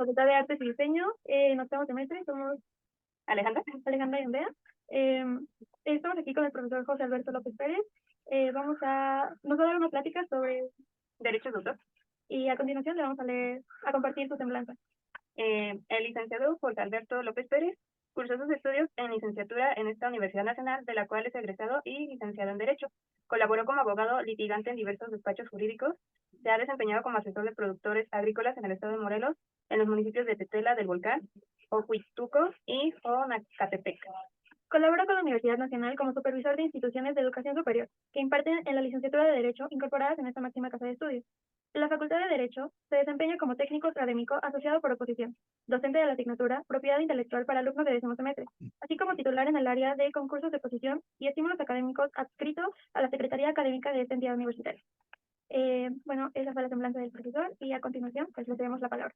Facultad de Artes y Diseño, en octavo semestre, somos Alejandra y Andrea. Estamos aquí con el profesor José Alberto López Pérez. Nos va a dar una plática sobre derechos de autor y a continuación le vamos a compartir su semblanza. El licenciado José Alberto López Pérez cursó sus estudios en licenciatura en esta Universidad Nacional, de la cual es egresado y licenciado en Derecho. Colaboró como abogado litigante en diversos despachos jurídicos. Se ha desempeñado como asesor de productores agrícolas en el estado de Morelos, en los municipios de Tetela del Volcán, Ojuituco y Jonacatepec. Colabora con la Universidad Nacional como supervisor de instituciones de educación superior que imparten en la licenciatura de Derecho incorporadas en esta máxima casa de estudios. En la Facultad de Derecho se desempeña como técnico académico asociado por oposición, docente de la asignatura Propiedad Intelectual para alumnos de décimo semestre, así como titular en el área de concursos de oposición y estímulos académicos adscrito a la Secretaría Académica de esta entidad universitaria. Bueno, esa fue la semblanza del profesor y a continuación pues le cedemos la palabra.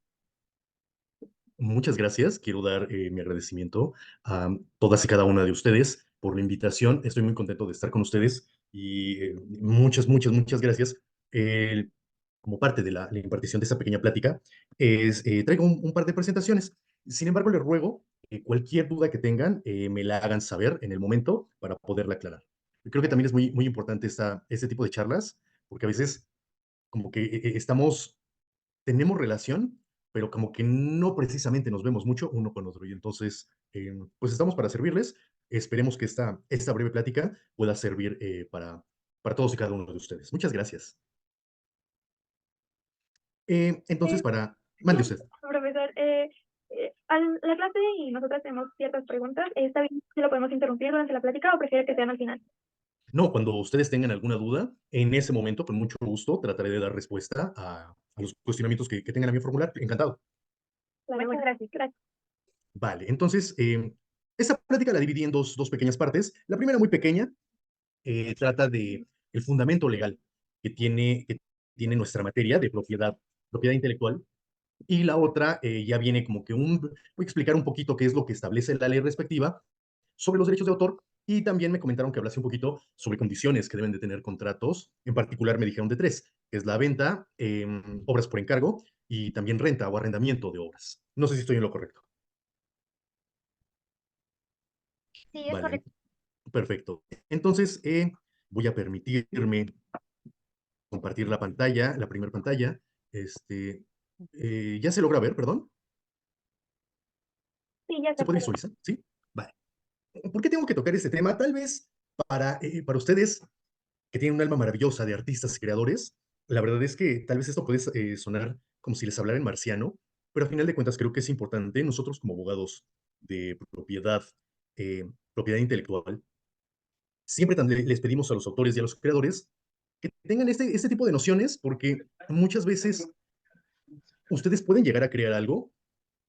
Muchas gracias. Quiero dar mi agradecimiento a todas y cada una de ustedes por la invitación. Estoy muy contento de estar con ustedes y muchas gracias. Como parte de la impartición de esta pequeña plática, traigo un par de presentaciones. Sin embargo, les ruego que cualquier duda que tengan me la hagan saber en el momento para poderla aclarar. Creo que también es muy importante este tipo de charlas, porque a veces como que tenemos relación, pero como que no precisamente nos vemos mucho uno con otro. Y entonces, pues estamos para servirles. Esperemos que esta breve plática pueda servir para todos y cada uno de ustedes. Muchas gracias. Entonces, mande Sí, usted. profesor, la clase y nosotras tenemos ciertas preguntas. ¿Está bien si lo podemos interrumpir durante la plática o prefiere que sean al final? No, cuando ustedes tengan alguna duda, en ese momento, con mucho gusto, trataré de dar respuesta a los cuestionamientos que tengan a mi formular. Encantado. Claro, muchas gracias. Gracias. Vale, entonces, esta plática la dividí en dos pequeñas partes. La primera, muy pequeña, trata de el fundamento legal que tiene nuestra materia de propiedad intelectual. Y la otra ya viene como que voy a explicar un poquito qué es lo que establece la ley respectiva sobre los derechos de autor. Y también me comentaron que hablase un poquito sobre condiciones que deben de tener contratos. En particular me dijeron de tres, que es la venta, obras por encargo y también renta o arrendamiento de obras. No sé si estoy en lo correcto. Sí, es Vale, correcto. perfecto. Entonces, voy a permitirme compartir la pantalla, la primera pantalla. Este, ¿Ya se logra ver, perdón? Sí, ya ¿Se se puede puede. visualizar? Sí. Vale. ¿Por qué tengo que tocar este tema? Tal vez para ustedes que tienen un alma maravillosa de artistas y creadores, la verdad es que tal vez esto puede sonar como si les hablara en marciano, pero a final de cuentas creo que es importante nosotros como abogados de eh, propiedad intelectual, siempre también les pedimos a los autores y a los creadores que tengan este tipo de nociones porque muchas veces ustedes pueden llegar a crear algo,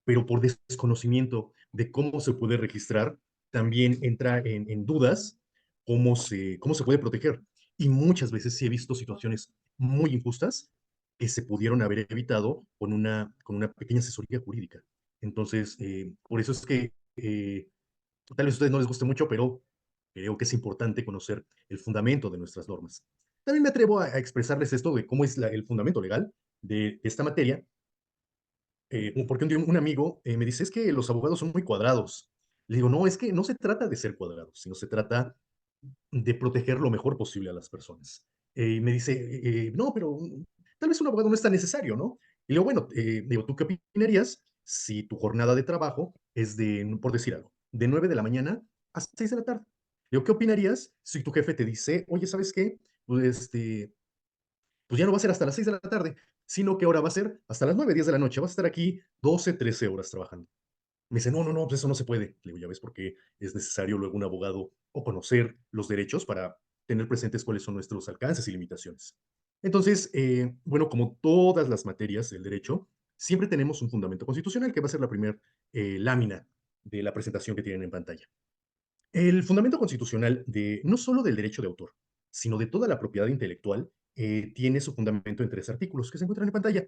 pero por desconocimiento de cómo se puede registrar, también entra en dudas cómo se puede proteger. Y muchas veces sí he visto situaciones muy injustas que se pudieron haber evitado con una pequeña asesoría jurídica. Entonces, por eso es que tal vez a ustedes no les guste mucho, pero creo que es importante conocer el fundamento de nuestras normas. También me atrevo a expresarles esto de cómo es el fundamento legal de esta materia, porque un día un amigo me dice, es que los abogados son muy cuadrados. Le digo, no, es que no se trata de ser cuadrados, sino se trata de proteger lo mejor posible a las personas. Y me dice, no, pero tal vez un abogado no es tan necesario, ¿no? Y le digo, bueno, digo, ¿tú qué opinarías si tu jornada de trabajo es por decir algo, de 9 de la mañana a 6 de la tarde? Le digo, ¿qué opinarías si tu jefe te dice, oye, ¿sabes qué? Pues, pues ya no va a ser hasta las 6 de la tarde, sino que ahora va a ser hasta las 9 10 de la noche. Vas a estar aquí 12 13 horas trabajando. Me dice, no, pues eso no se puede. Le digo, ya ves por qué es necesario luego un abogado o conocer los derechos para tener presentes cuáles son nuestros alcances y limitaciones. Entonces, bueno, como todas las materias del derecho, siempre tenemos un fundamento constitucional que va a ser la primera lámina de la presentación que tienen en pantalla. El fundamento constitucional no solo del derecho de autor, sino de toda la propiedad intelectual, tiene su fundamento en tres artículos que se encuentran en pantalla.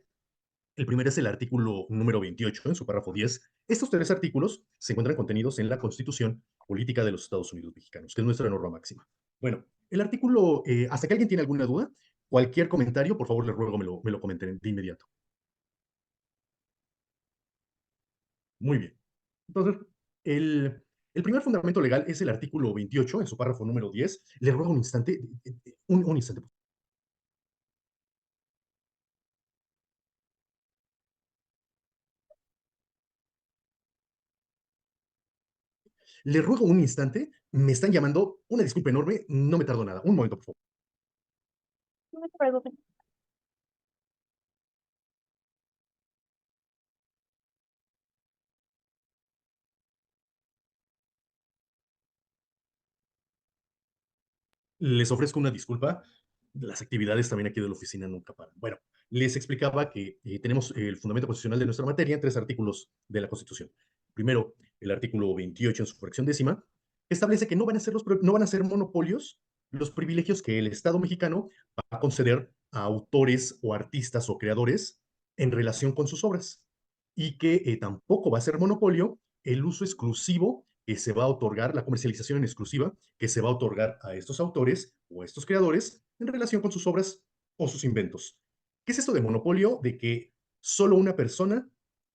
El primero es el artículo número 28, en su párrafo 10. Estos tres artículos se encuentran contenidos en la Constitución Política de los Estados Unidos Mexicanos, que es nuestra norma máxima. Bueno, el artículo, hasta que alguien tiene alguna duda, cualquier comentario, por favor, les ruego me lo comenten de inmediato. Muy bien. Entonces, el primer fundamento legal es el artículo 28, en su párrafo número 10. Le ruego un instante, un instante. Le ruego un instante, me están llamando, una disculpa enorme, no me tardo nada. Un momento, por favor. No se preocupen. Les ofrezco una disculpa. Las actividades también aquí de la oficina nunca paran. Bueno, les explicaba que tenemos el fundamento constitucional de nuestra materia en tres artículos de la Constitución. Primero, el artículo 28 en su fracción décima establece que no van a ser monopolios los privilegios que el Estado mexicano va a conceder a autores o artistas o creadores en relación con sus obras y que tampoco va a ser monopolio el uso exclusivo que se va a otorgar, la comercialización en exclusiva que se va a otorgar a estos autores o a estos creadores en relación con sus obras o sus inventos. ¿Qué es esto de monopolio? De que solo una persona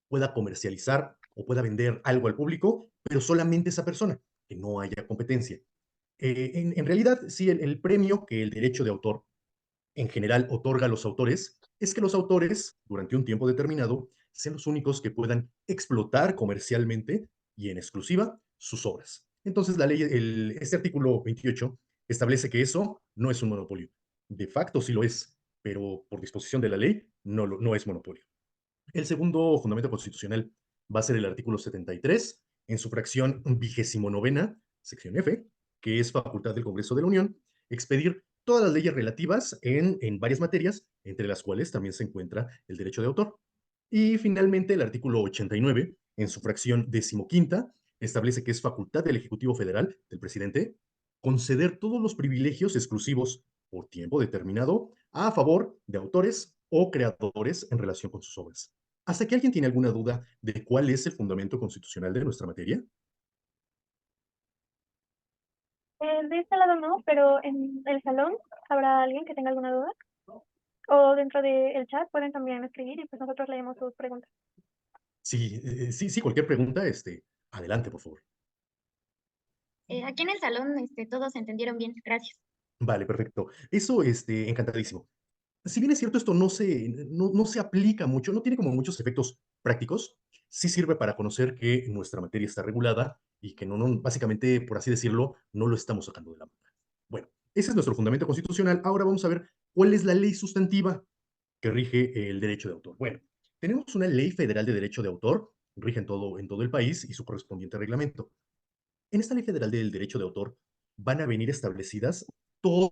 pueda comercializar o pueda vender algo al público, pero solamente esa persona, que no haya competencia. En realidad, sí, el premio que el derecho de autor en general otorga a los autores es que los autores, durante un tiempo determinado, sean los únicos que puedan explotar comercialmente y en exclusiva sus obras. Entonces, este artículo 28 establece que eso no es un monopolio. De facto sí lo es, pero por disposición de la ley no es monopolio. El segundo fundamento constitucional va a ser el artículo 73, en su fracción 29, sección F, que es facultad del Congreso de la Unión, expedir todas las leyes relativas en varias materias, entre las cuales también se encuentra el derecho de autor. Y finalmente, el artículo 89, en su fracción 15, establece que es facultad del Ejecutivo Federal, del presidente, conceder todos los privilegios exclusivos por tiempo determinado a favor de autores o creadores en relación con sus obras. ¿Hasta que alguien tiene alguna duda de cuál es el fundamento constitucional de nuestra materia? De este lado no, pero en el salón habrá alguien que tenga alguna duda. O dentro del chat pueden también escribir y pues nosotros leemos sus preguntas. Sí, sí, cualquier pregunta, adelante, por favor. Aquí en el salón, todos se entendieron bien, gracias. Vale, perfecto. Eso, encantadísimo. Si bien es cierto, esto no se aplica mucho, no tiene como muchos efectos prácticos, sí sirve para conocer que nuestra materia está regulada y que básicamente, por así decirlo, no lo estamos sacando de la manga. Bueno, ese es nuestro fundamento constitucional. Ahora vamos a ver cuál es la ley sustantiva que rige el derecho de autor. Bueno, tenemos una ley federal de derecho de autor, rige en todo el país y su correspondiente reglamento. En esta ley federal del derecho de autor van a venir establecidas todas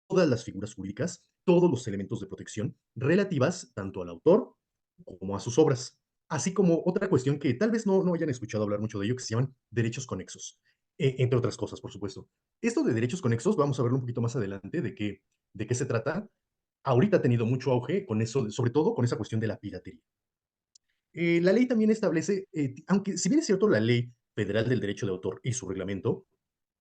las figuras jurídicas, todos los elementos de protección relativas tanto al autor como a sus obras, así como otra cuestión que tal vez no hayan escuchado hablar mucho de ello, que se llaman derechos conexos, entre otras cosas, por supuesto. Esto de derechos conexos, vamos a verlo un poquito más adelante de qué se trata. Ahorita ha tenido mucho auge con eso, sobre todo con esa cuestión de la piratería. La ley también establece, aunque si bien es cierto, la ley federal del derecho de autor y su reglamento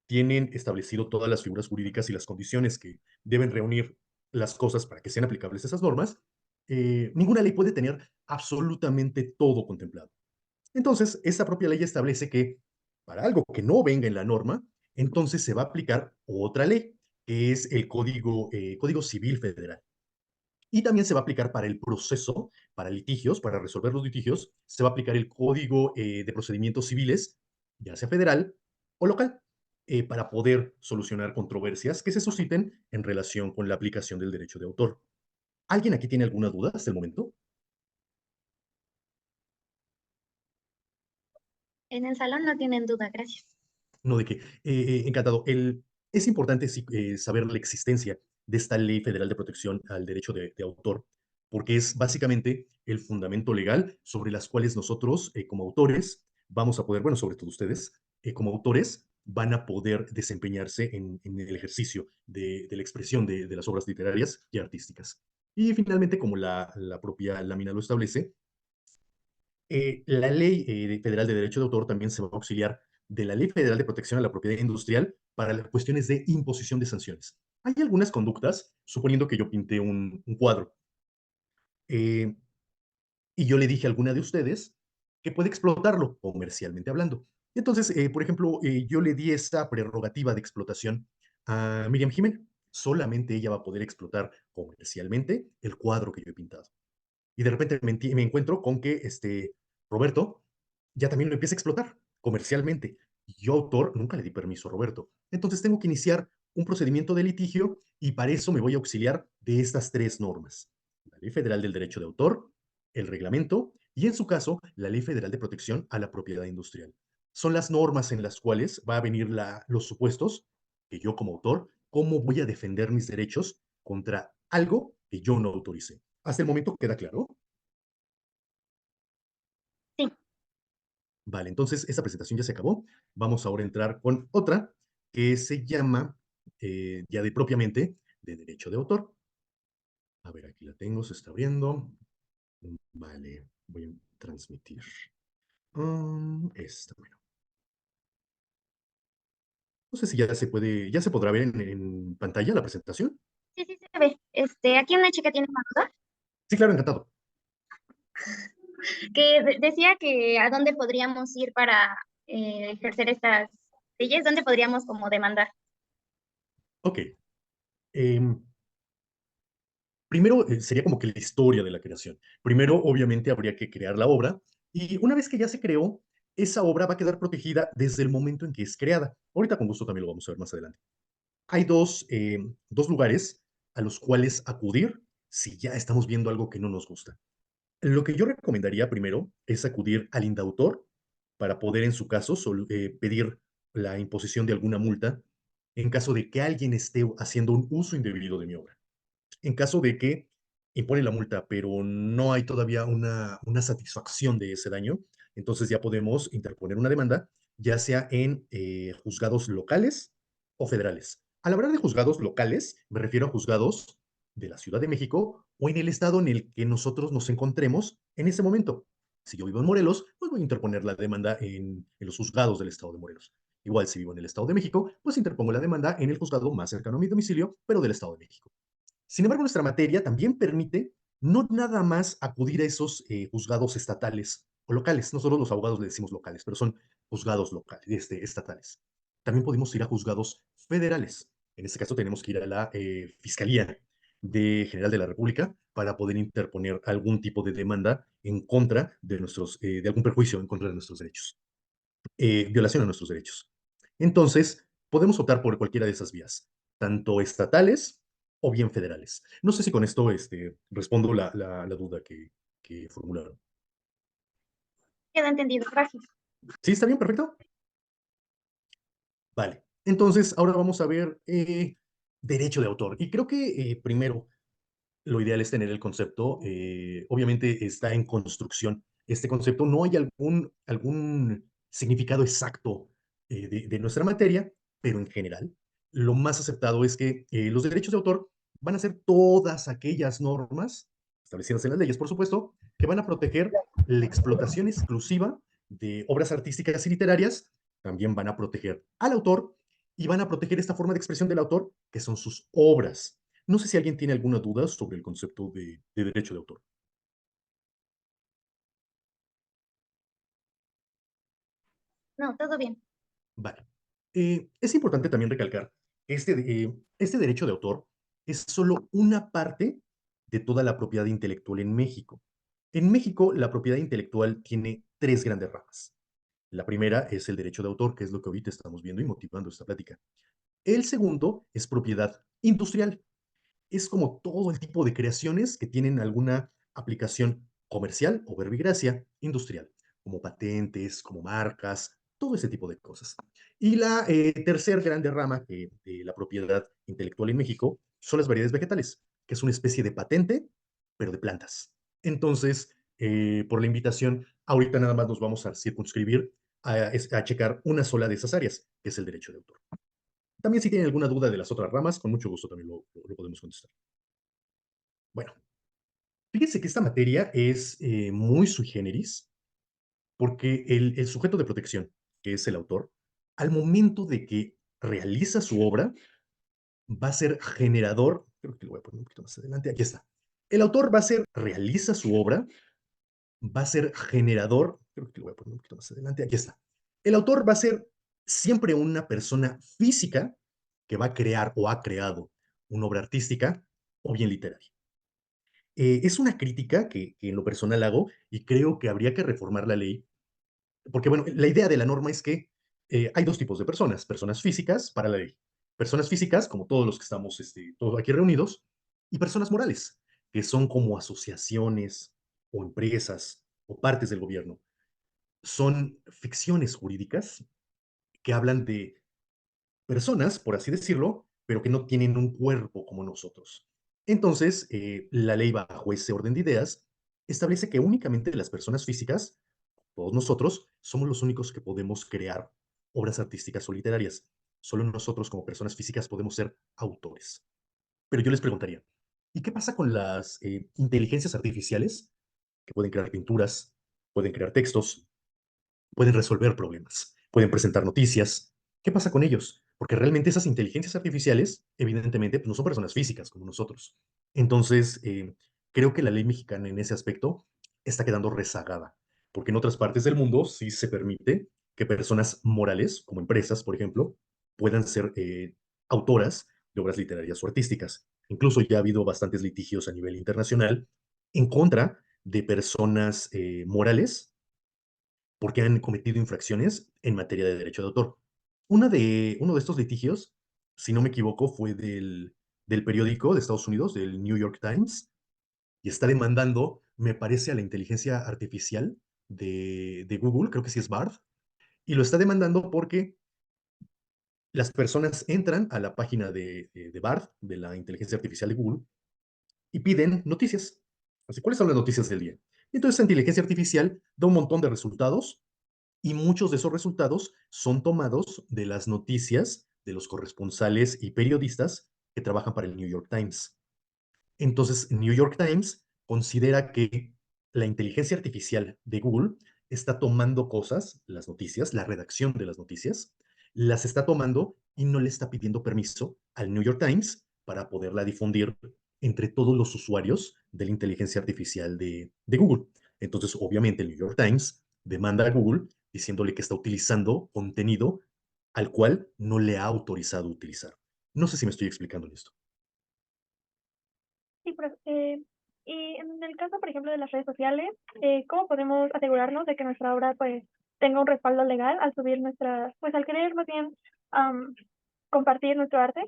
tienen establecido todas las figuras jurídicas y las condiciones que deben reunir las cosas para que sean aplicables esas normas, ninguna ley puede tener absolutamente todo contemplado. Entonces, esta propia ley establece que para algo que no venga en la norma, entonces se va a aplicar otra ley, que es el Código Civil Federal. Y también se va a aplicar para el proceso, para litigios, para resolver los litigios, se va a aplicar el Código de Procedimientos Civiles, ya sea federal o local, para poder solucionar controversias que se susciten en relación con la aplicación del derecho de autor. ¿Alguien aquí tiene alguna duda hasta el momento? En el salón no tienen duda, gracias. No, de que, encantado. Es importante sí, saber la existencia de esta Ley Federal de Protección al Derecho de Autor, porque es básicamente el fundamento legal sobre las cuales nosotros, como autores, vamos a poder, bueno, sobre todo ustedes, como autores, van a poder desempeñarse en el ejercicio de la expresión de las obras literarias y artísticas. Y finalmente, como la propia lámina lo establece, la Ley Federal de Derecho de Autor también se va a auxiliar de la Ley Federal de Protección a la Propiedad Industrial para las cuestiones de imposición de sanciones. Hay algunas conductas, suponiendo que yo pinté un cuadro, eh, y yo le dije a alguna de ustedes que puede explotarlo comercialmente hablando. Entonces, por ejemplo, yo le di esa prerrogativa de explotación a Miriam Jimena. Solamente ella va a poder explotar comercialmente el cuadro que yo he pintado. Y de repente me encuentro con que Roberto ya también lo empieza a explotar comercialmente. Yo, autor, nunca le di permiso a Roberto. Entonces tengo que iniciar un procedimiento de litigio y para eso me voy a auxiliar de estas tres normas. La Ley Federal del Derecho de Autor, el reglamento y, en su caso, la Ley Federal de Protección a la Propiedad Industrial. Son las normas en las cuales va a venir los supuestos que yo como autor, cómo voy a defender mis derechos contra algo que yo no autoricé. Hasta el momento queda claro. Sí. Vale, entonces esta presentación ya se acabó. Vamos ahora a entrar con otra que se llama, ya de propiamente, de derecho de autor. A ver, aquí la tengo, se está abriendo. Vale, voy a transmitir. Esta, bueno. No sé si ya se puede, ya se podrá ver en pantalla la presentación. Sí, sí se ve. Aquí una chica tiene una duda Sí, claro, encantado. que decía que a dónde podríamos ir para ejercer estas leyes, dónde podríamos como demandar. Ok. em, Primero sería como que la historia de la creación. Primero, obviamente, habría que crear la obra y una vez que ya se creó, esa obra va a quedar protegida desde el momento en que es creada. Ahorita con gusto también lo vamos a ver más adelante. Hay dos lugares a los cuales acudir si ya estamos viendo algo que no nos gusta. Lo que yo recomendaría primero es acudir al indautor para poder, en su caso, pedir la imposición de alguna multa en caso de que alguien esté haciendo un uso indebido de mi obra. En caso de que impone la multa, pero no hay todavía una satisfacción de ese daño, entonces ya podemos interponer una demanda, ya sea en juzgados locales o federales. Al hablar de juzgados locales, me refiero a juzgados de la Ciudad de México o en el estado en el que nosotros nos encontremos en ese momento. Si yo vivo en Morelos, pues voy a interponer la demanda en los juzgados del estado de Morelos. Igual si vivo en el Estado de México, pues interpongo la demanda en el juzgado más cercano a mi domicilio, pero del Estado de México. Sin embargo, nuestra materia también permite no nada más acudir a esos juzgados estatales o locales. Nosotros los abogados le decimos locales, pero son juzgados locales, estatales. También podemos ir a juzgados federales. En este caso tenemos que ir a la Fiscalía General de la República para poder interponer algún tipo de demanda en contra de algún perjuicio en contra de nuestros derechos, violación a nuestros derechos. Entonces, podemos optar por cualquiera de esas vías, tanto estatales o bien federales. No sé si con esto respondo la duda que formularon. Queda entendido, gracias. ¿Sí? ¿Está bien? Perfecto. Vale. Entonces, ahora vamos a ver derecho de autor. Y creo que primero lo ideal es tener el concepto, obviamente está en construcción. Este concepto no hay algún significado exacto de nuestra materia, pero en general, lo más aceptado es que los derechos de autor van a ser todas aquellas normas establecidas en las leyes, por supuesto, que van a proteger la explotación exclusiva de obras artísticas y literarias, también van a proteger al autor y van a proteger esta forma de expresión del autor, que son sus obras. No sé si alguien tiene alguna duda sobre el concepto de derecho de autor. No, todo bien. Vale. Es importante también recalcar, este derecho de autor es solo una parte de toda la propiedad intelectual en México. En México, la propiedad intelectual tiene tres grandes ramas. La primera es el derecho de autor, que es lo que ahorita estamos viendo y motivando esta plática. El segundo es propiedad industrial. Es como todo el tipo de creaciones que tienen alguna aplicación comercial o verbigracia industrial, como patentes, como marcas, todo ese tipo de cosas. Y la tercer grande rama de la propiedad intelectual en México son las variedades vegetales, que es una especie de patente, pero de plantas. Entonces, por la invitación, ahorita nada más nos vamos a circunscribir a checar una sola de esas áreas, que es el derecho de autor. También si tienen alguna duda de las otras ramas, con mucho gusto también lo podemos contestar. Bueno, fíjense que esta materia es muy sui generis porque el sujeto de protección, que es el autor, al momento de que realiza su obra, va a ser generador, creo que lo voy a poner un poquito más adelante, aquí está. El autor realiza su obra, va a ser generador creo que lo voy a poner un poquito más adelante, aquí está. El autor va a ser siempre una persona física que va a crear o ha creado una obra artística o bien literaria. Es una crítica que en lo personal hago y creo que habría que reformar la ley, porque bueno, la idea de la norma es que hay dos tipos de personas, personas físicas para la ley, personas físicas como todos los que estamos todos aquí reunidos, y personas morales, que son como asociaciones o empresas o partes del gobierno. Son ficciones jurídicas que hablan de personas, por así decirlo, pero que no tienen un cuerpo como nosotros. Entonces, la ley bajo ese orden de ideas establece que únicamente las personas físicas, todos nosotros, somos los únicos que podemos crear obras artísticas o literarias. Solo nosotros como personas físicas podemos ser autores. Pero yo les preguntaría, ¿y qué pasa con las inteligencias artificiales que pueden crear pinturas, pueden crear textos, pueden resolver problemas, pueden presentar noticias? ¿Qué pasa con ellos? Porque realmente esas inteligencias artificiales, evidentemente, pues no son personas físicas como nosotros. Entonces, creo que la ley mexicana en ese aspecto está quedando rezagada, porque en otras partes del mundo sí se permite que personas morales, como empresas, por ejemplo, puedan ser autoras de obras literarias o artísticas. Incluso ya ha habido bastantes litigios a nivel internacional en contra de personas morales porque han cometido infracciones en materia de derecho de autor. Uno de estos litigios, si no me equivoco, fue del periódico de Estados Unidos, del New York Times, y está demandando, me parece, a la inteligencia artificial de Google, creo que sí es Bard, y lo está demandando porque las personas entran a la página de Bard, de la inteligencia artificial de Google, y piden noticias. Así, ¿cuáles son las noticias del día? Y entonces la inteligencia artificial da un montón de resultados y muchos de esos resultados son tomados de las noticias de los corresponsales y periodistas que trabajan para el New York Times. Entonces, New York Times considera que la inteligencia artificial de Google está tomando cosas, las noticias, la redacción de las noticias, las está tomando y no le está pidiendo permiso al New York Times para poderla difundir entre todos los usuarios de la inteligencia artificial de Google. Entonces, obviamente, el New York Times demanda a Google diciéndole que está utilizando contenido al cual no le ha autorizado utilizar. No sé si me estoy explicando en esto. Sí, y en el caso, por ejemplo, de las redes sociales, ¿cómo podemos asegurarnos de que nuestra obra, pues, tenga un respaldo legal al subir nuestra, pues, al querer más bien am, compartir nuestro arte?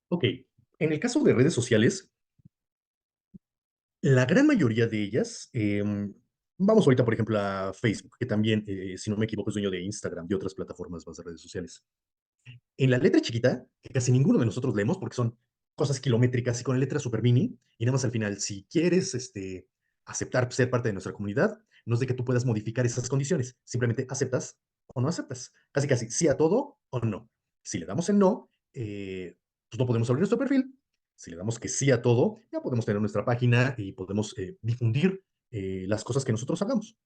Ok, en el caso de redes sociales, la gran mayoría de ellas, vamos ahorita, por ejemplo, a Facebook, que también, si no me equivoco, es dueño de Instagram y otras plataformas más de redes sociales. En la letra chiquita, que casi ninguno de nosotros leemos porque son cosas kilométricas y con la letra super mini, y nada más al final, si quieres aceptar ser parte de nuestra comunidad, no es de que tú puedas modificar esas condiciones, simplemente aceptas o no aceptas. Casi, casi, sí a todo o no. Si le damos en no, pues no podemos abrir nuestro perfil. Si le damos que sí a todo, ya podemos tener nuestra página y podemos difundir las cosas que nosotros hagamos.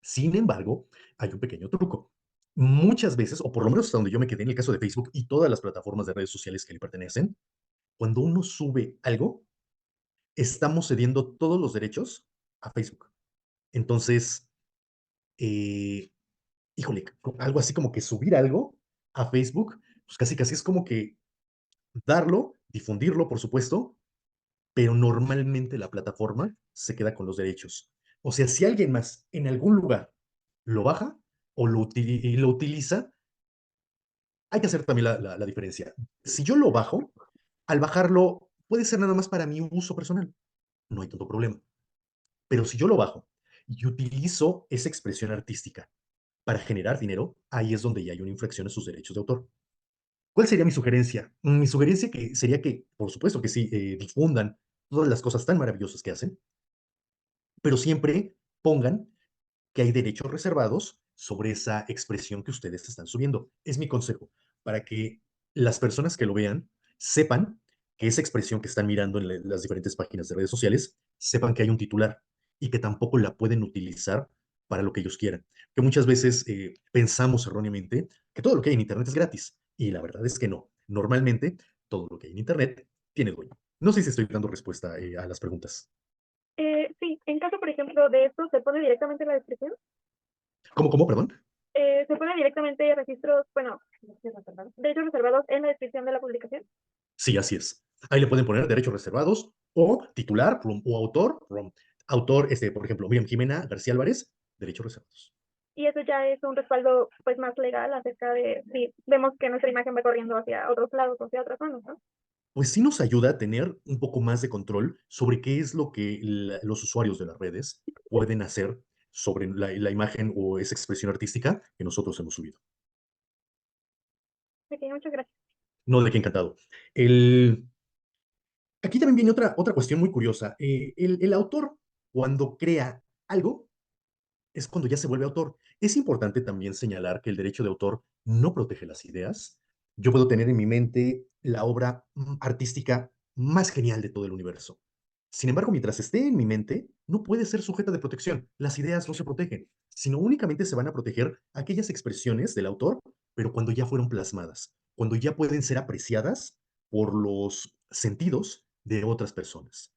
Sin embargo, hay un pequeño truco. Muchas veces, o por lo menos hasta donde yo me quedé en el caso de Facebook y todas las plataformas de redes sociales que le pertenecen, cuando uno sube algo, estamos cediendo todos los derechos a Facebook. Entonces, eh, híjole, algo así como que subir algo a Facebook, pues casi casi es como que darlo, difundirlo, por supuesto, pero normalmente la plataforma se queda con los derechos. O sea, si alguien más en algún lugar lo baja o lo utiliza, hay que hacer también la diferencia. Si yo lo bajo, al bajarlo puede ser nada más para mi uso personal, no hay tanto problema. Pero si yo lo bajo y utilizo esa expresión artística para generar dinero, ahí es donde ya hay una infracción en sus derechos de autor. ¿Cuál sería mi sugerencia? Mi sugerencia sería que, por supuesto que sí, difundan todas las cosas tan maravillosas que hacen, pero siempre pongan que hay derechos reservados sobre esa expresión que ustedes están subiendo. Es mi consejo, para que las personas que lo vean sepan que esa expresión que están mirando en las diferentes páginas de redes sociales, sepan que hay un titular y que tampoco la pueden utilizar para lo que ellos quieran. Que muchas veces pensamos erróneamente que todo lo que hay en Internet es gratis y la verdad es que no. Normalmente todo lo que hay en Internet tiene dueño. No sé si estoy dando respuesta a las preguntas. Sí, En caso, por ejemplo, de esto, ¿se pone directamente en la descripción? ¿Cómo, perdón? ¿Se pone directamente registros, bueno, derechos reservados en la descripción de la publicación? Sí, así es. Ahí le pueden poner derechos reservados o titular o autor. Autor, por ejemplo, Miriam Jimena García Álvarez, derechos reservados. Y eso ya es un respaldo pues más legal acerca de si vemos que nuestra imagen va corriendo hacia otros lados o hacia otras zonas, ¿no? Pues sí nos ayuda a tener un poco más de control sobre qué es lo que los usuarios de las redes pueden hacer sobre la imagen o esa expresión artística que nosotros hemos subido. Ok, muchas gracias. No, de qué encantado. El, Aquí también viene otra cuestión muy curiosa. El autor, cuando crea algo, es cuando ya se vuelve autor. Es importante también señalar que el derecho de autor no protege las ideas. Yo puedo tener en mi mente la obra artística más genial de todo el universo. Sin embargo, mientras esté en mi mente, no puede ser sujeta de protección. Las ideas no se protegen, sino únicamente se van a proteger aquellas expresiones del autor, pero cuando ya fueron plasmadas, cuando ya pueden ser apreciadas por los sentidos de otras personas.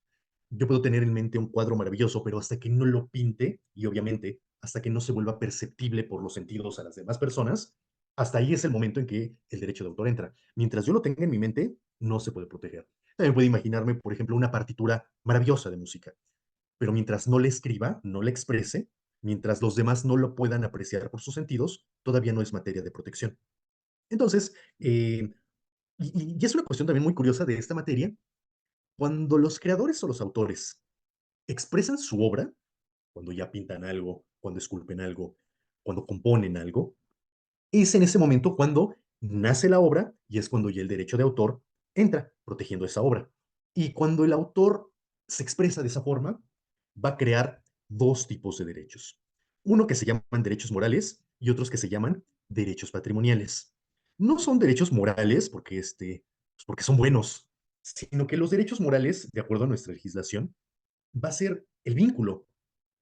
Yo puedo tener en mente un cuadro maravilloso, pero hasta que no lo pinte, y obviamente hasta que no se vuelva perceptible por los sentidos a las demás personas, hasta ahí es el momento en que el derecho de autor entra. Mientras yo lo tenga en mi mente, no se puede proteger. También puedo imaginarme, por ejemplo, una partitura maravillosa de música, pero mientras no le escriba, no le exprese, mientras los demás no lo puedan apreciar por sus sentidos, todavía no es materia de protección. Entonces, y es una cuestión también muy curiosa de esta materia, cuando los creadores o los autores expresan su obra, cuando ya pintan algo, cuando esculpen algo, cuando componen algo, es en ese momento cuando nace la obra y es cuando ya el derecho de autor entra protegiendo esa obra. Y cuando el autor se expresa de esa forma, va a crear dos tipos de derechos. Uno que se llaman derechos morales y otros que se llaman derechos patrimoniales. No son derechos morales porque son buenos, sino que los derechos morales, de acuerdo a nuestra legislación, va a ser el vínculo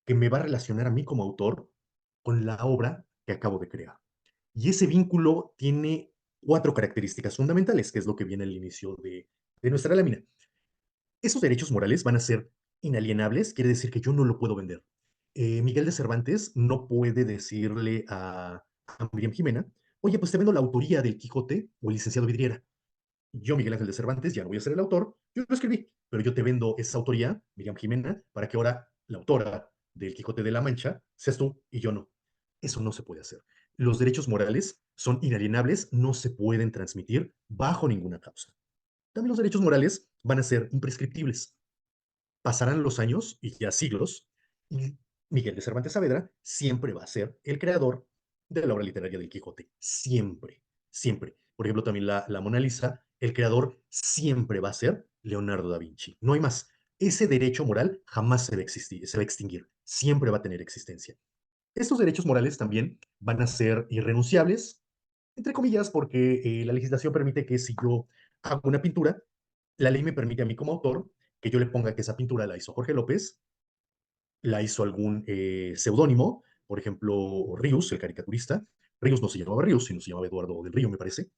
que me va a relacionar a mí como autor con la obra que acabo de crear. Y ese vínculo tiene cuatro características fundamentales, que es lo que viene al inicio de nuestra lámina. Esos derechos morales van a ser inalienables, quiere decir que yo no lo puedo vender. Miguel de Cervantes no puede decirle a Miriam Jimena, oye, pues te vendo la autoría del Quijote o el licenciado Vidriera. Yo, Miguel Ángel de Cervantes, ya no voy a ser el autor, yo lo escribí, pero yo te vendo esa autoría, Miriam Jimena, para que ahora la autora del Quijote de la Mancha seas tú y yo no. Eso no se puede hacer. Los derechos morales son inalienables, no se pueden transmitir bajo ninguna causa. También los derechos morales van a ser imprescriptibles. Pasarán los años y ya siglos, y Miguel de Cervantes Saavedra siempre va a ser el creador de la obra literaria del Quijote. Siempre, siempre. Por ejemplo, también la Mona Lisa, el creador siempre va a ser Leonardo da Vinci. No hay más. Ese derecho moral jamás se va a existir, se va a extinguir. Siempre va a tener existencia. Estos derechos morales también van a ser irrenunciables, entre comillas, porque la legislación permite que si yo hago una pintura, la ley me permite a mí como autor que yo le ponga que esa pintura la hizo Jorge López, la hizo algún seudónimo, por ejemplo, Ríos, el caricaturista. Ríos no se llamaba Ríos, sino se llamaba Eduardo del Río, me parece.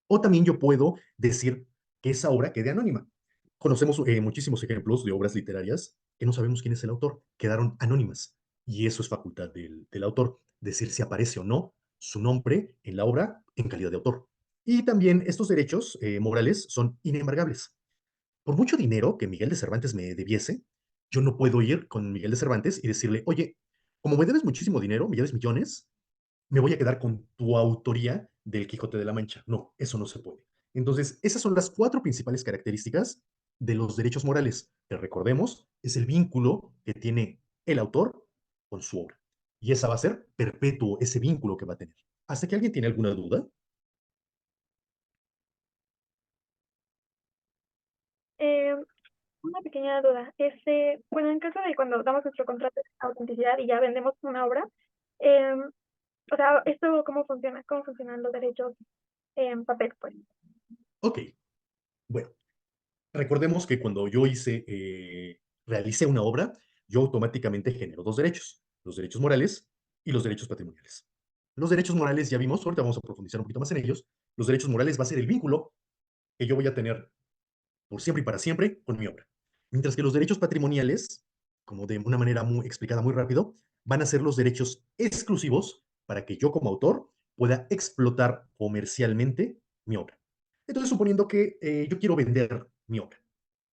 O también yo puedo decir que esa obra quede anónima. Conocemos muchísimos ejemplos de obras literarias que no sabemos quién es el autor, quedaron anónimas. Y eso es facultad del autor, decir si aparece o no su nombre en la obra en calidad de autor. Y también estos derechos morales son inembargables. Por mucho dinero que Miguel de Cervantes me debiese, yo no puedo ir con Miguel de Cervantes y decirle, oye, como me debes muchísimo dinero, me debes millones, me voy a quedar con tu autoría del Quijote de la Mancha. No, eso no se puede. Entonces, esas son las cuatro principales características de los derechos morales, que recordemos, es el vínculo que tiene el autor con su obra. Y esa va a ser perpetuo, ese vínculo que va a tener. ¿Hasta que alguien tiene alguna duda? Eh, una pequeña duda. Bueno, en caso de cuando damos nuestro contrato de autenticidad y ya vendemos una obra, eh, o sea, ¿esto cómo funciona? ¿Cómo funcionan los derechos en papel, pues? Ok, bueno, recordemos que cuando yo realicé una obra, yo automáticamente genero dos derechos, los derechos morales y los derechos patrimoniales. Los derechos morales ya vimos, ahorita vamos a profundizar un poquito más en ellos. Los derechos morales va a ser el vínculo que yo voy a tener por siempre y para siempre con mi obra. Mientras que los derechos patrimoniales, como de una manera muy explicada muy rápido, van a ser los derechos exclusivos para que yo como autor pueda explotar comercialmente mi obra. Entonces, suponiendo que yo quiero vender mi obra.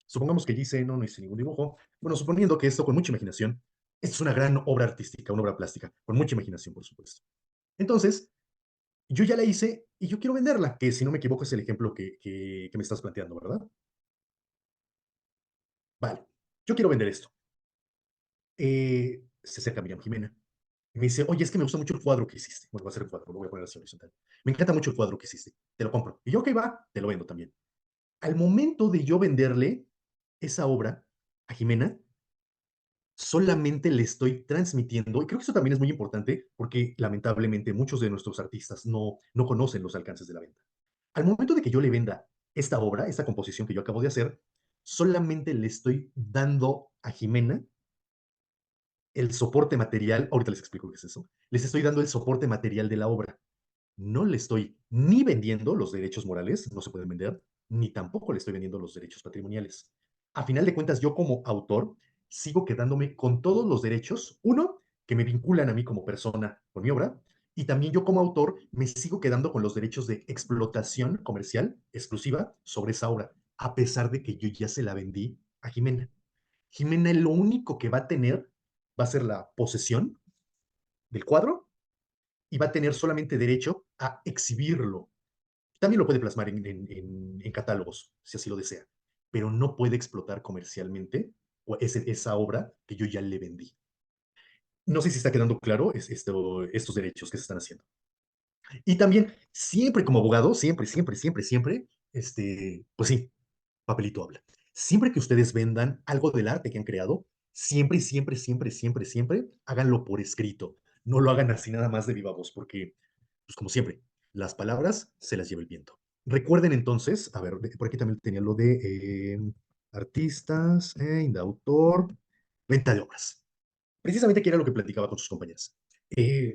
Supongamos que yo hice, no hice ningún dibujo. Bueno, suponiendo que esto con mucha imaginación, esto es una gran obra artística, una obra plástica, con mucha imaginación, por supuesto. Entonces, yo ya la hice y yo quiero venderla, que si no me equivoco es el ejemplo que me estás planteando, ¿verdad? Vale, yo quiero vender esto. Se acerca Miriam Jimena y me dice, oye, es que me gusta mucho el cuadro que hiciste. Bueno, va a ser el cuadro, lo voy a poner así horizontal. Me encanta mucho el cuadro que hiciste, te lo compro. Y yo, ok, va, te lo vendo también. Al momento de yo venderle esa obra a Jimena, solamente le estoy transmitiendo, y creo que eso también es muy importante porque lamentablemente muchos de nuestros artistas no conocen los alcances de la venta. Al momento de que yo le venda esta obra, esta composición que yo acabo de hacer, solamente le estoy dando a Jimena el soporte material, ahorita les explico qué es eso, les estoy dando el soporte material de la obra. No le estoy ni vendiendo los derechos morales, no se pueden vender, ni tampoco le estoy vendiendo los derechos patrimoniales. A final de cuentas, yo como autor sigo quedándome con todos los derechos, uno, que me vinculan a mí como persona con mi obra, y también yo como autor me sigo quedando con los derechos de explotación comercial exclusiva sobre esa obra, a pesar de que yo ya se la vendí a Jimena. Jimena lo único que va a tener va a ser la posesión del cuadro y va a tener solamente derecho a exhibirlo. También lo puede plasmar en catálogos, si así lo desea, pero no puede explotar comercialmente esa obra que yo ya le vendí. No sé si está quedando claro estos derechos que se están haciendo. Y también, siempre como abogado, siempre, pues sí, papelito habla. Siempre que ustedes vendan algo del arte que han creado, siempre, háganlo por escrito. No lo hagan así nada más de viva voz, porque, pues como siempre, las palabras se las lleva el viento. Recuerden entonces, a ver, por aquí también tenía lo de artistas, indautor, venta de obras. Precisamente que era lo que platicaba con sus compañeras.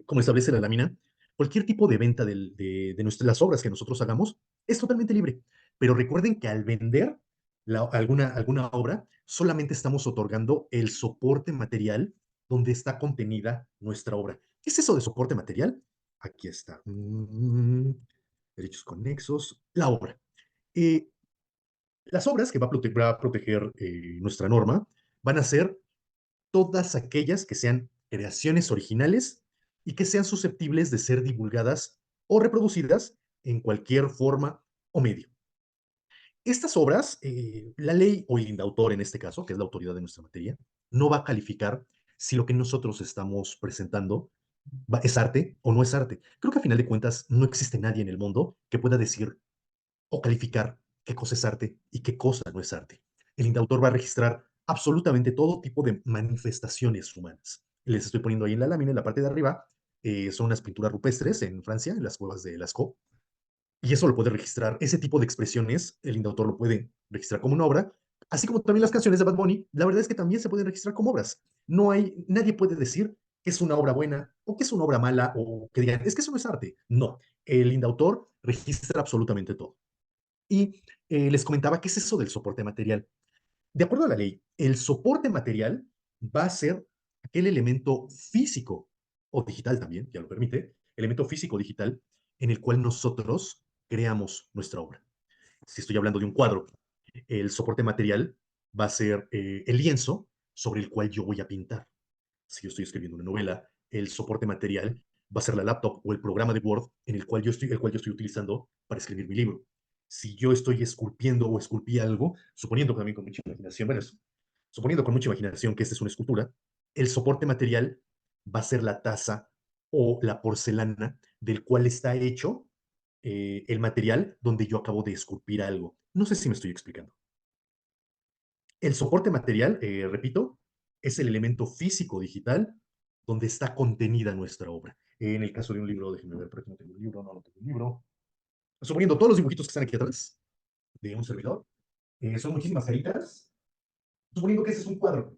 Como establece la lámina, cualquier tipo de venta las obras que nosotros hagamos es totalmente libre. Pero recuerden que al vender alguna obra, solamente estamos otorgando el soporte material donde está contenida nuestra obra. ¿Qué es eso de soporte material? Aquí está. Derechos conexos. La obra. Eh, las obras que va a proteger nuestra norma van a ser todas aquellas que sean creaciones originales y que sean susceptibles de ser divulgadas o reproducidas en cualquier forma o medio. Estas obras, la ley o el indautor en este caso, que es la autoridad de nuestra materia, no va a calificar si lo que nosotros estamos presentando es arte o no es arte. Creo que a final de cuentas no existe nadie en el mundo que pueda decir o calificar qué cosa es arte y qué cosa no es arte. El indautor va a registrar absolutamente todo tipo de manifestaciones humanas. Les estoy poniendo ahí en la lámina, en la parte de arriba, son unas pinturas rupestres en Francia, en las cuevas de Lascaux, y eso lo puede registrar. Ese tipo de expresiones, el indautor lo puede registrar como una obra, así como también las canciones de Bad Bunny, la verdad es que también se pueden registrar como obras. Nadie puede decir que es una obra buena o que es una obra mala o que digan, es que eso no es arte. No, el indautor registra absolutamente todo. Y les comentaba, ¿qué es eso del soporte material? De acuerdo a la ley, el soporte material va a ser aquel elemento físico o digital también, ya lo permite, elemento físico o digital en el cual nosotros creamos nuestra obra. Si estoy hablando de un cuadro, el soporte material va a ser el lienzo sobre el cual yo voy a pintar. Si yo estoy escribiendo una novela, el soporte material va a ser la laptop o el programa de Word en el cual yo estoy utilizando para escribir mi libro. Si yo estoy esculpiendo o esculpí algo, suponiendo también con mucha imaginación, bueno, suponiendo con mucha imaginación que esta es una escultura, el soporte material va a ser la taza o la porcelana del cual está hecho el material donde yo acabo de esculpir algo. No sé si me estoy explicando. El soporte material, repito, es el elemento físico digital donde está contenida nuestra obra. En el caso de un libro, déjenme ver, por aquí no tengo un libro, no tengo un libro. Suponiendo todos los dibujitos que están aquí atrás de un servidor, son muchísimas caritas. Suponiendo que ese es un cuadro.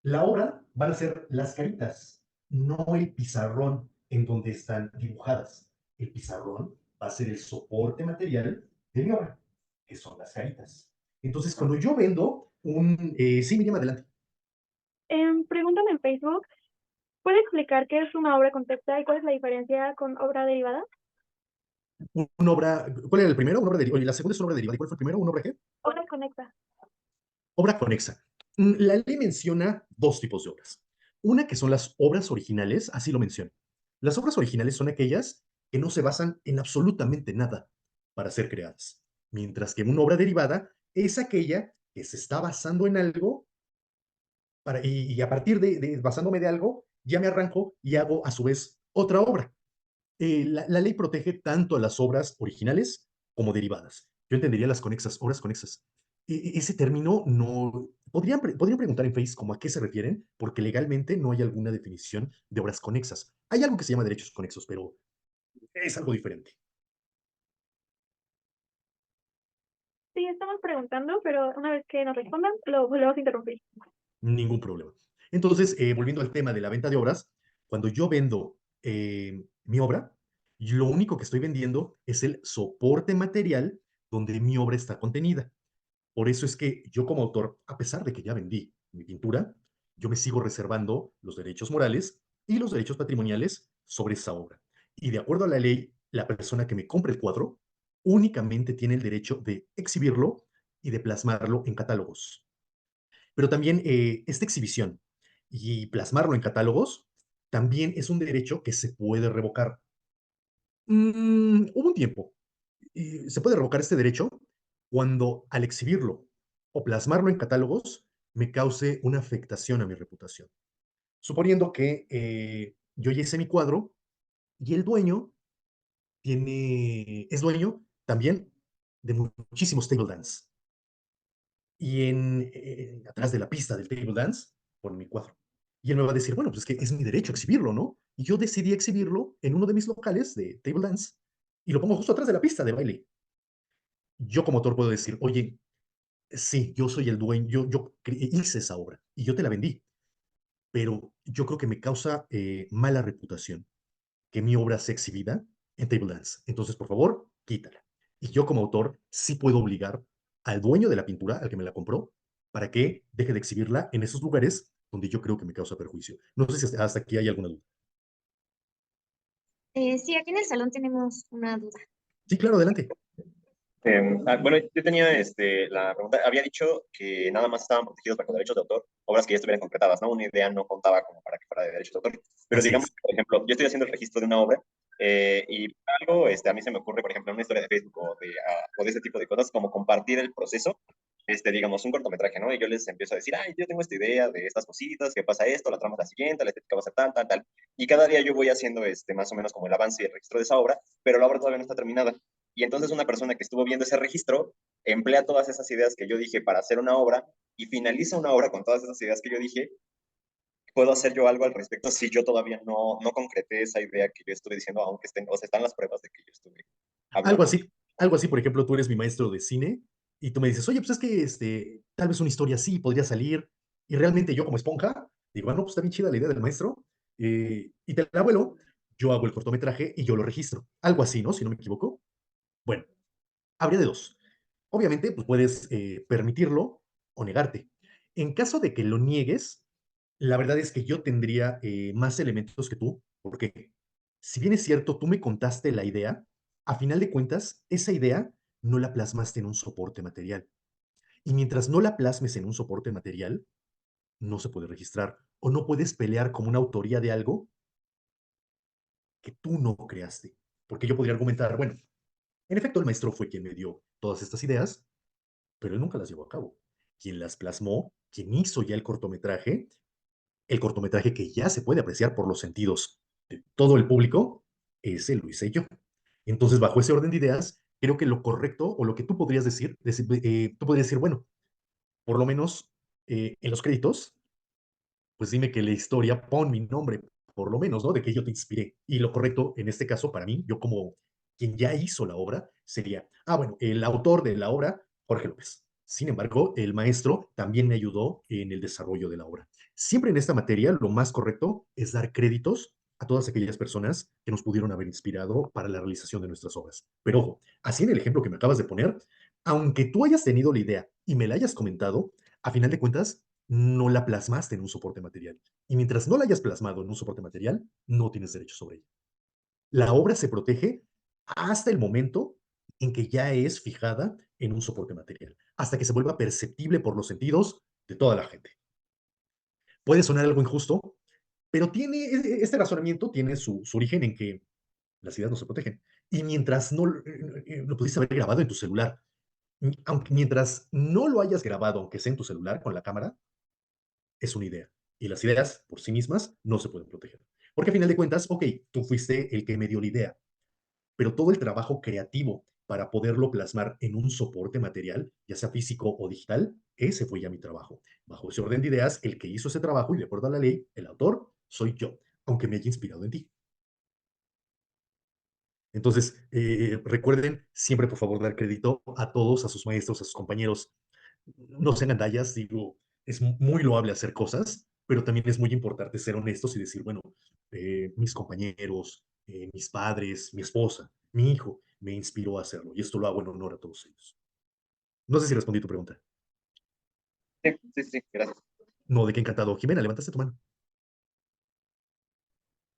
La obra van a ser las caritas, no el pizarrón en donde están dibujadas. El pizarrón va a ser el soporte material de mi obra, que son las caritas. Entonces, cuando yo vendo sí, me llama adelante. Preguntan en Facebook, ¿puede explicar qué es una obra concepta y cuál es la diferencia con obra derivada? Una obra, ¿cuál era el primero? Una obra derivada. Y la segunda es una obra derivada. ¿Y cuál fue el primero? ¿Una obra qué? Obra conecta. Obra conexa. La ley menciona dos tipos de obras. Una que son las obras originales, así lo menciona. Las obras originales son aquellas que no se basan en absolutamente nada para ser creadas, mientras que una obra derivada es aquella que se está basando en algo y a partir basándome de algo, ya me arranco y hago a su vez otra obra. La ley protege tanto a las obras originales como derivadas. Yo entendería las conexas, obras conexas. Ese término no... podrían preguntar en Face como a qué se refieren, porque legalmente no hay alguna definición de obras conexas. Hay algo que se llama derechos conexos, pero es algo diferente. Sí, estamos preguntando, pero una vez que nos respondan, lo volvemos a interrumpir. Ningún problema. Entonces, volviendo al tema de la venta de obras, cuando yo vendo mi obra, lo único que estoy vendiendo es el soporte material donde mi obra está contenida. Por eso es que yo como autor, a pesar de que ya vendí mi pintura, yo me sigo reservando los derechos morales y los derechos patrimoniales sobre esa obra. Y de acuerdo a la ley, la persona que me compre el cuadro únicamente tiene el derecho de exhibirlo y de plasmarlo en catálogos. Pero también esta exhibición y plasmarlo en catálogos también es un derecho que se puede revocar. Hubo un tiempo, y se puede revocar este derecho cuando al exhibirlo o plasmarlo en catálogos me cause una afectación a mi reputación. Suponiendo que yo ya hice mi cuadro y el dueño es dueño también de muchísimos table dance. Y atrás de la pista del table dance pone mi cuadro. Y él me va a decir, bueno, pues es que es mi derecho exhibirlo, ¿no? Y yo decidí exhibirlo en uno de mis locales de table dance y lo pongo justo atrás de la pista de baile. Yo como autor puedo decir, oye, sí, yo soy el dueño, yo hice esa obra y yo te la vendí, pero yo creo que me causa mala reputación que mi obra sea exhibida en table dance. Entonces, por favor, quítala. Y yo como autor sí puedo obligar al dueño de la pintura, al que me la compró, para que deje de exhibirla en esos lugares donde yo creo que me causa perjuicio. No sé si hasta aquí hay alguna duda. Sí, aquí en el salón tenemos una duda. Sí, claro, adelante. Bueno, yo tenía la pregunta, había dicho que nada más estaban protegidos bajo derechos de autor, obras que ya estuvieran concretadas, ¿no? Una idea no contaba como para que fuera de derechos de autor, pero Así digamos, es. por ejemplo, yo estoy haciendo el registro de una obra y algo, a mí se me ocurre, por ejemplo, en una historia de Facebook o de ese tipo de cosas, como compartir el proceso, digamos, un cortometraje, ¿no? Y yo les empiezo a decir, ay, yo tengo esta idea de estas cositas, que pasa esto, la trama es la siguiente, la estética va a ser tal, tal, tal, y cada día yo voy haciendo más o menos como el avance y el registro de esa obra, pero la obra todavía no está terminada. Y entonces una persona que estuvo viendo ese registro emplea todas esas ideas que yo dije para hacer una obra y finaliza una obra con todas esas ideas que yo dije. ¿Puedo hacer yo algo al respecto si yo todavía no concreté esa idea que yo estuve diciendo, aunque estén, o sea, están las pruebas de que yo estuve Algo hablando? así, algo así, por ejemplo, tú eres mi maestro de cine y tú me dices, oye, pues es que tal vez una historia así podría salir. Y realmente yo como esponja digo, bueno, pues está bien chida la idea del maestro y te la vuelo, yo hago el cortometraje y yo lo registro. Algo así, ¿no? Si no me equivoco. Bueno, habría de dos. Obviamente, pues puedes permitirlo o negarte. En caso de que lo niegues, la verdad es que yo tendría más elementos que tú, porque si bien es cierto, tú me contaste la idea, a final de cuentas, esa idea no la plasmaste en un soporte material. Y mientras no la plasmes en un soporte material, no se puede registrar o no puedes pelear como una autoría de algo que tú no creaste. Porque yo podría argumentar, bueno, en efecto, el maestro fue quien me dio todas estas ideas, pero él nunca las llevó a cabo. Quien las plasmó, quien hizo ya el cortometraje que ya se puede apreciar por los sentidos de todo el público, ese lo hice yo. Entonces, bajo ese orden de ideas, creo que lo correcto o lo que tú podrías tú podrías decir, bueno, por lo menos en los créditos, pues dime que la historia, pon mi nombre, por lo menos, ¿no? De que yo te inspiré. Y lo correcto en este caso, para mí, yo como quien ya hizo la obra, sería, bueno, el autor de la obra, Jorge López. Sin embargo, el maestro también me ayudó en el desarrollo de la obra. Siempre en esta materia, lo más correcto es dar créditos a todas aquellas personas que nos pudieron haber inspirado para la realización de nuestras obras. Pero ojo, así en el ejemplo que me acabas de poner, aunque tú hayas tenido la idea y me la hayas comentado, a final de cuentas, no la plasmaste en un soporte material. Y mientras no la hayas plasmado en un soporte material, no tienes derecho sobre ella. La obra se protege hasta el momento en que ya es fijada en un soporte material, hasta que se vuelva perceptible por los sentidos de toda la gente. Puede sonar algo injusto, pero este razonamiento tiene su origen en que las ideas no se protegen. Y mientras no lo pudiste haber grabado en tu celular, aunque mientras no lo hayas grabado, aunque sea en tu celular con la cámara, es una idea. Y las ideas por sí mismas no se pueden proteger. Porque al final de cuentas, ok, tú fuiste el que me dio la idea, pero todo el trabajo creativo para poderlo plasmar en un soporte material, ya sea físico o digital, ese fue ya mi trabajo. Bajo ese orden de ideas, el que hizo ese trabajo, y de acuerdo a la ley, el autor, soy yo, aunque me haya inspirado en ti. Entonces, recuerden siempre, por favor, dar crédito a todos, a sus maestros, a sus compañeros. No sean gandallas, digo, es muy loable hacer cosas, pero también es muy importante ser honestos y decir, bueno, mis compañeros, mis padres, mi esposa, mi hijo, me inspiró a hacerlo y esto lo hago en honor a todos ellos. No sé si respondí tu pregunta. Sí, sí, sí, gracias. No, de qué encantado. Jimena, levantaste tu mano.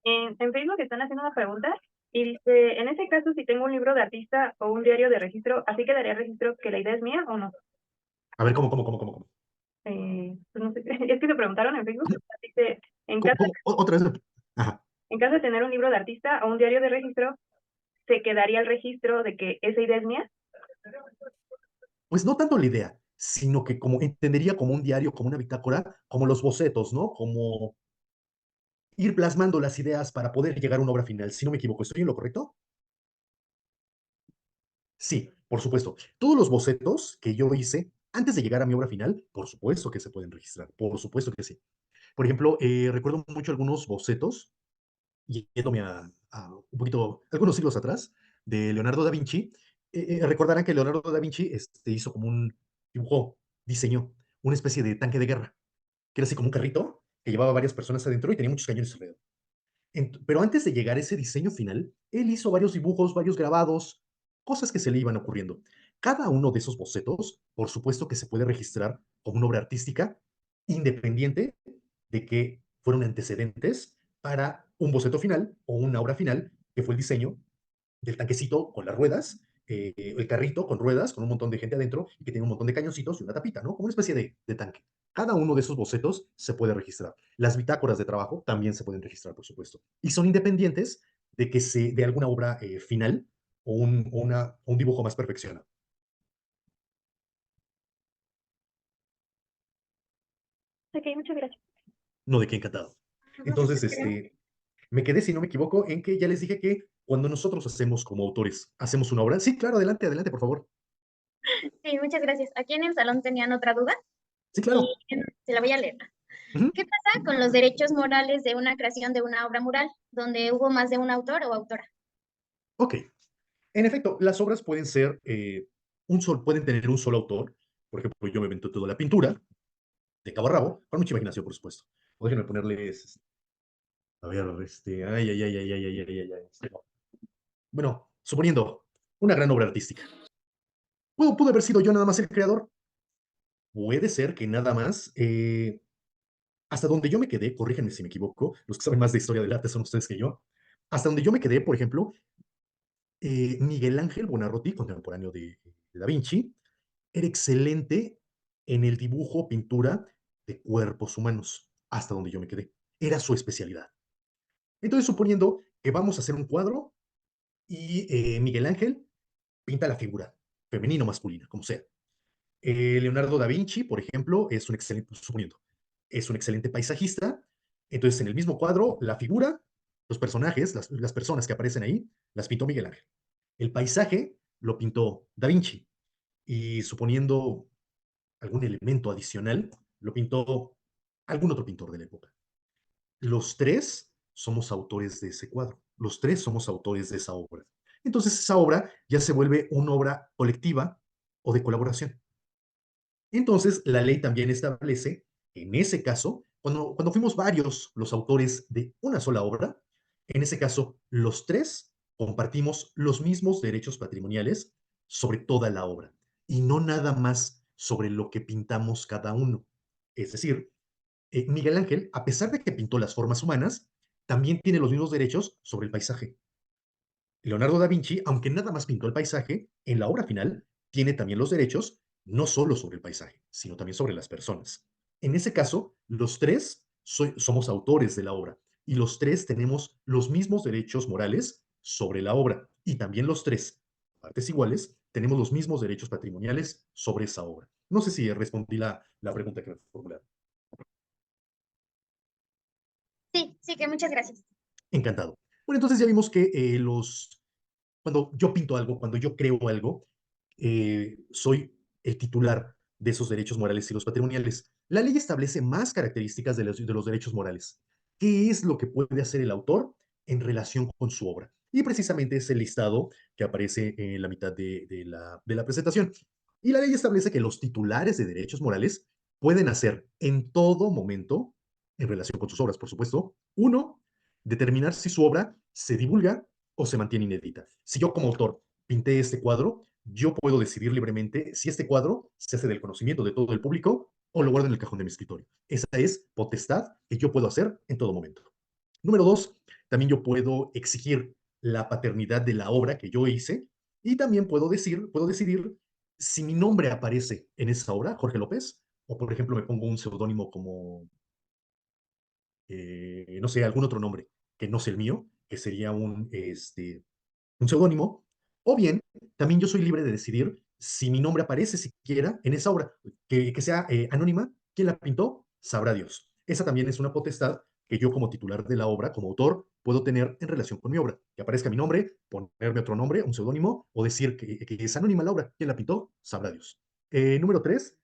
En Facebook están haciendo una pregunta y dice, en ese caso, si tengo un libro de artista o un diario de registro, ¿así quedaría registro que la idea es mía o no? A ver, ¿cómo? Pues no sé, es que se preguntaron en Facebook, dice, Otra vez. Ajá. en caso de tener un libro de artista o un diario de registro, ¿se quedaría el registro de que esa idea es mía? Pues no tanto la idea, sino que como entendería como un diario, como una bitácora, como los bocetos, ¿no? Como ir plasmando las ideas para poder llegar a una obra final. Si no me equivoco, ¿estoy en lo correcto? Sí, por supuesto. Todos los bocetos que yo hice antes de llegar a mi obra final, por supuesto que se pueden registrar, por supuesto que sí. Por ejemplo, recuerdo mucho algunos bocetos, yéndome a un poquito, algunos siglos atrás, de Leonardo da Vinci. Recordarán que Leonardo da Vinci hizo como un dibujo, diseñó una especie de tanque de guerra, que era así como un carrito que llevaba varias personas adentro y tenía muchos cañones alrededor. Pero antes de llegar a ese diseño final, él hizo varios dibujos, varios grabados, cosas que se le iban ocurriendo. Cada uno de esos bocetos, por supuesto que se puede registrar como una obra artística independiente de que fueron antecedentes para un boceto final o una obra final, que fue el diseño del tanquecito con las ruedas, el carrito con ruedas, con un montón de gente adentro y que tiene un montón de cañoncitos y una tapita, ¿no? Como una especie de tanque. Cada uno de esos bocetos se puede registrar. Las bitácoras de trabajo también se pueden registrar, por supuesto. Y son independientes de alguna obra final o un dibujo más perfeccionado. Ok, muchas gracias. No, de qué encantado. Entonces, me quedé, si no me equivoco, en que ya les dije que cuando nosotros hacemos como autores, hacemos una obra. Sí, claro, adelante, adelante, por favor. Sí, muchas gracias. Aquí en el salón tenían otra duda Sí, y claro. se la voy a leer. Ujú. ¿Qué pasa con los derechos morales de una creación de una obra mural donde hubo más de un autor o autora? Ok. En efecto, las obras pueden ser, pueden tener un solo autor. Por ejemplo, yo me invento toda la pintura, de cabo a rabo, con mucha imaginación, por supuesto. O déjenme ponerles, a ver, bueno, suponiendo una gran obra artística. ¿Pudo haber sido yo nada más el creador? Puede ser que nada más, hasta donde yo me quedé, corríjanme si me equivoco, los que saben más de historia del arte son ustedes que yo, hasta donde yo me quedé, por ejemplo, Miguel Ángel Buonarroti, contemporáneo de Da Vinci, era excelente en el dibujo, pintura de cuerpos humanos, hasta donde yo me quedé. Era su especialidad. Entonces, suponiendo que vamos a hacer un cuadro y Miguel Ángel pinta la figura, femenina o masculina, como sea. Leonardo da Vinci, por ejemplo, suponiendo, es un excelente paisajista. Entonces, en el mismo cuadro, la figura, los personajes, las personas que aparecen ahí, las pintó Miguel Ángel. El paisaje lo pintó da Vinci. Y suponiendo algún elemento adicional, lo pintó algún otro pintor de la época. Los tres somos autores de ese cuadro, los tres somos autores de esa obra. Entonces esa obra ya se vuelve una obra colectiva o de colaboración. Entonces la ley también establece, en ese caso, cuando fuimos varios los autores de una sola obra, en ese caso los tres compartimos los mismos derechos patrimoniales sobre toda la obra y no nada más sobre lo que pintamos cada uno. Es decir, Miguel Ángel, a pesar de que pintó las formas humanas, también tiene los mismos derechos sobre el paisaje. Leonardo da Vinci, aunque nada más pintó el paisaje, en la obra final tiene también los derechos no solo sobre el paisaje, sino también sobre las personas. En ese caso, los tres somos autores de la obra y los tres tenemos los mismos derechos morales sobre la obra y también los tres, partes iguales, tenemos los mismos derechos patrimoniales sobre esa obra. No sé si respondí la pregunta que me formularon. Sí, sí, que muchas gracias. Encantado. Bueno, entonces ya vimos que cuando yo pinto algo, cuando yo creo algo, soy el titular de esos derechos morales y los patrimoniales. La ley establece más características de los derechos morales. ¿Qué es lo que puede hacer el autor en relación con su obra? Y precisamente es el listado que aparece en la mitad de la presentación. Y la ley establece que los titulares de derechos morales pueden hacer en todo momento, en relación con sus obras, por supuesto, uno, determinar si su obra se divulga o se mantiene inédita. Si yo como autor pinté este cuadro, yo puedo decidir libremente si este cuadro se hace del conocimiento de todo el público o lo guardo en el cajón de mi escritorio. Esa es potestad que yo puedo hacer en todo momento. Número dos, también yo puedo exigir la paternidad de la obra que yo hice y también puedo decidir si mi nombre aparece en esa obra, Jorge López, o por ejemplo me pongo un seudónimo como no sé, algún otro nombre que no sea el mío, que sería un seudónimo, o bien también yo soy libre de decidir si mi nombre aparece siquiera en esa obra, que sea anónima, quién la pintó, sabrá Dios. Esa también es una potestad que yo como titular de la obra, como autor, puedo tener en relación con mi obra. Que aparezca mi nombre, ponerme otro nombre, un seudónimo, o decir que es anónima la obra, quién la pintó, sabrá Dios. Número tres,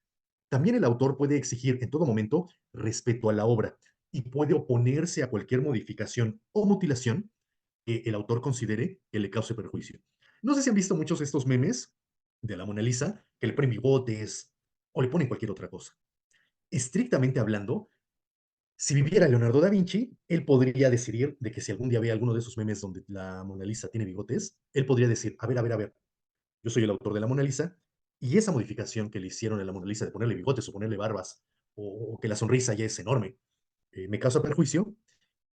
también el autor puede exigir en todo momento respeto a la obra y puede oponerse a cualquier modificación o mutilación que el autor considere que le cause perjuicio. No sé si han visto muchos de estos memes de la Mona Lisa que le ponen bigotes o le ponen cualquier otra cosa. Estrictamente hablando, si viviera Leonardo da Vinci, él podría decidir de que si algún día ve alguno de esos memes donde la Mona Lisa tiene bigotes, él podría decir, a ver, yo soy el autor de la Mona Lisa, y esa modificación que le hicieron a la Mona Lisa de ponerle bigotes o ponerle barbas, o que la sonrisa ya es enorme, me causa perjuicio,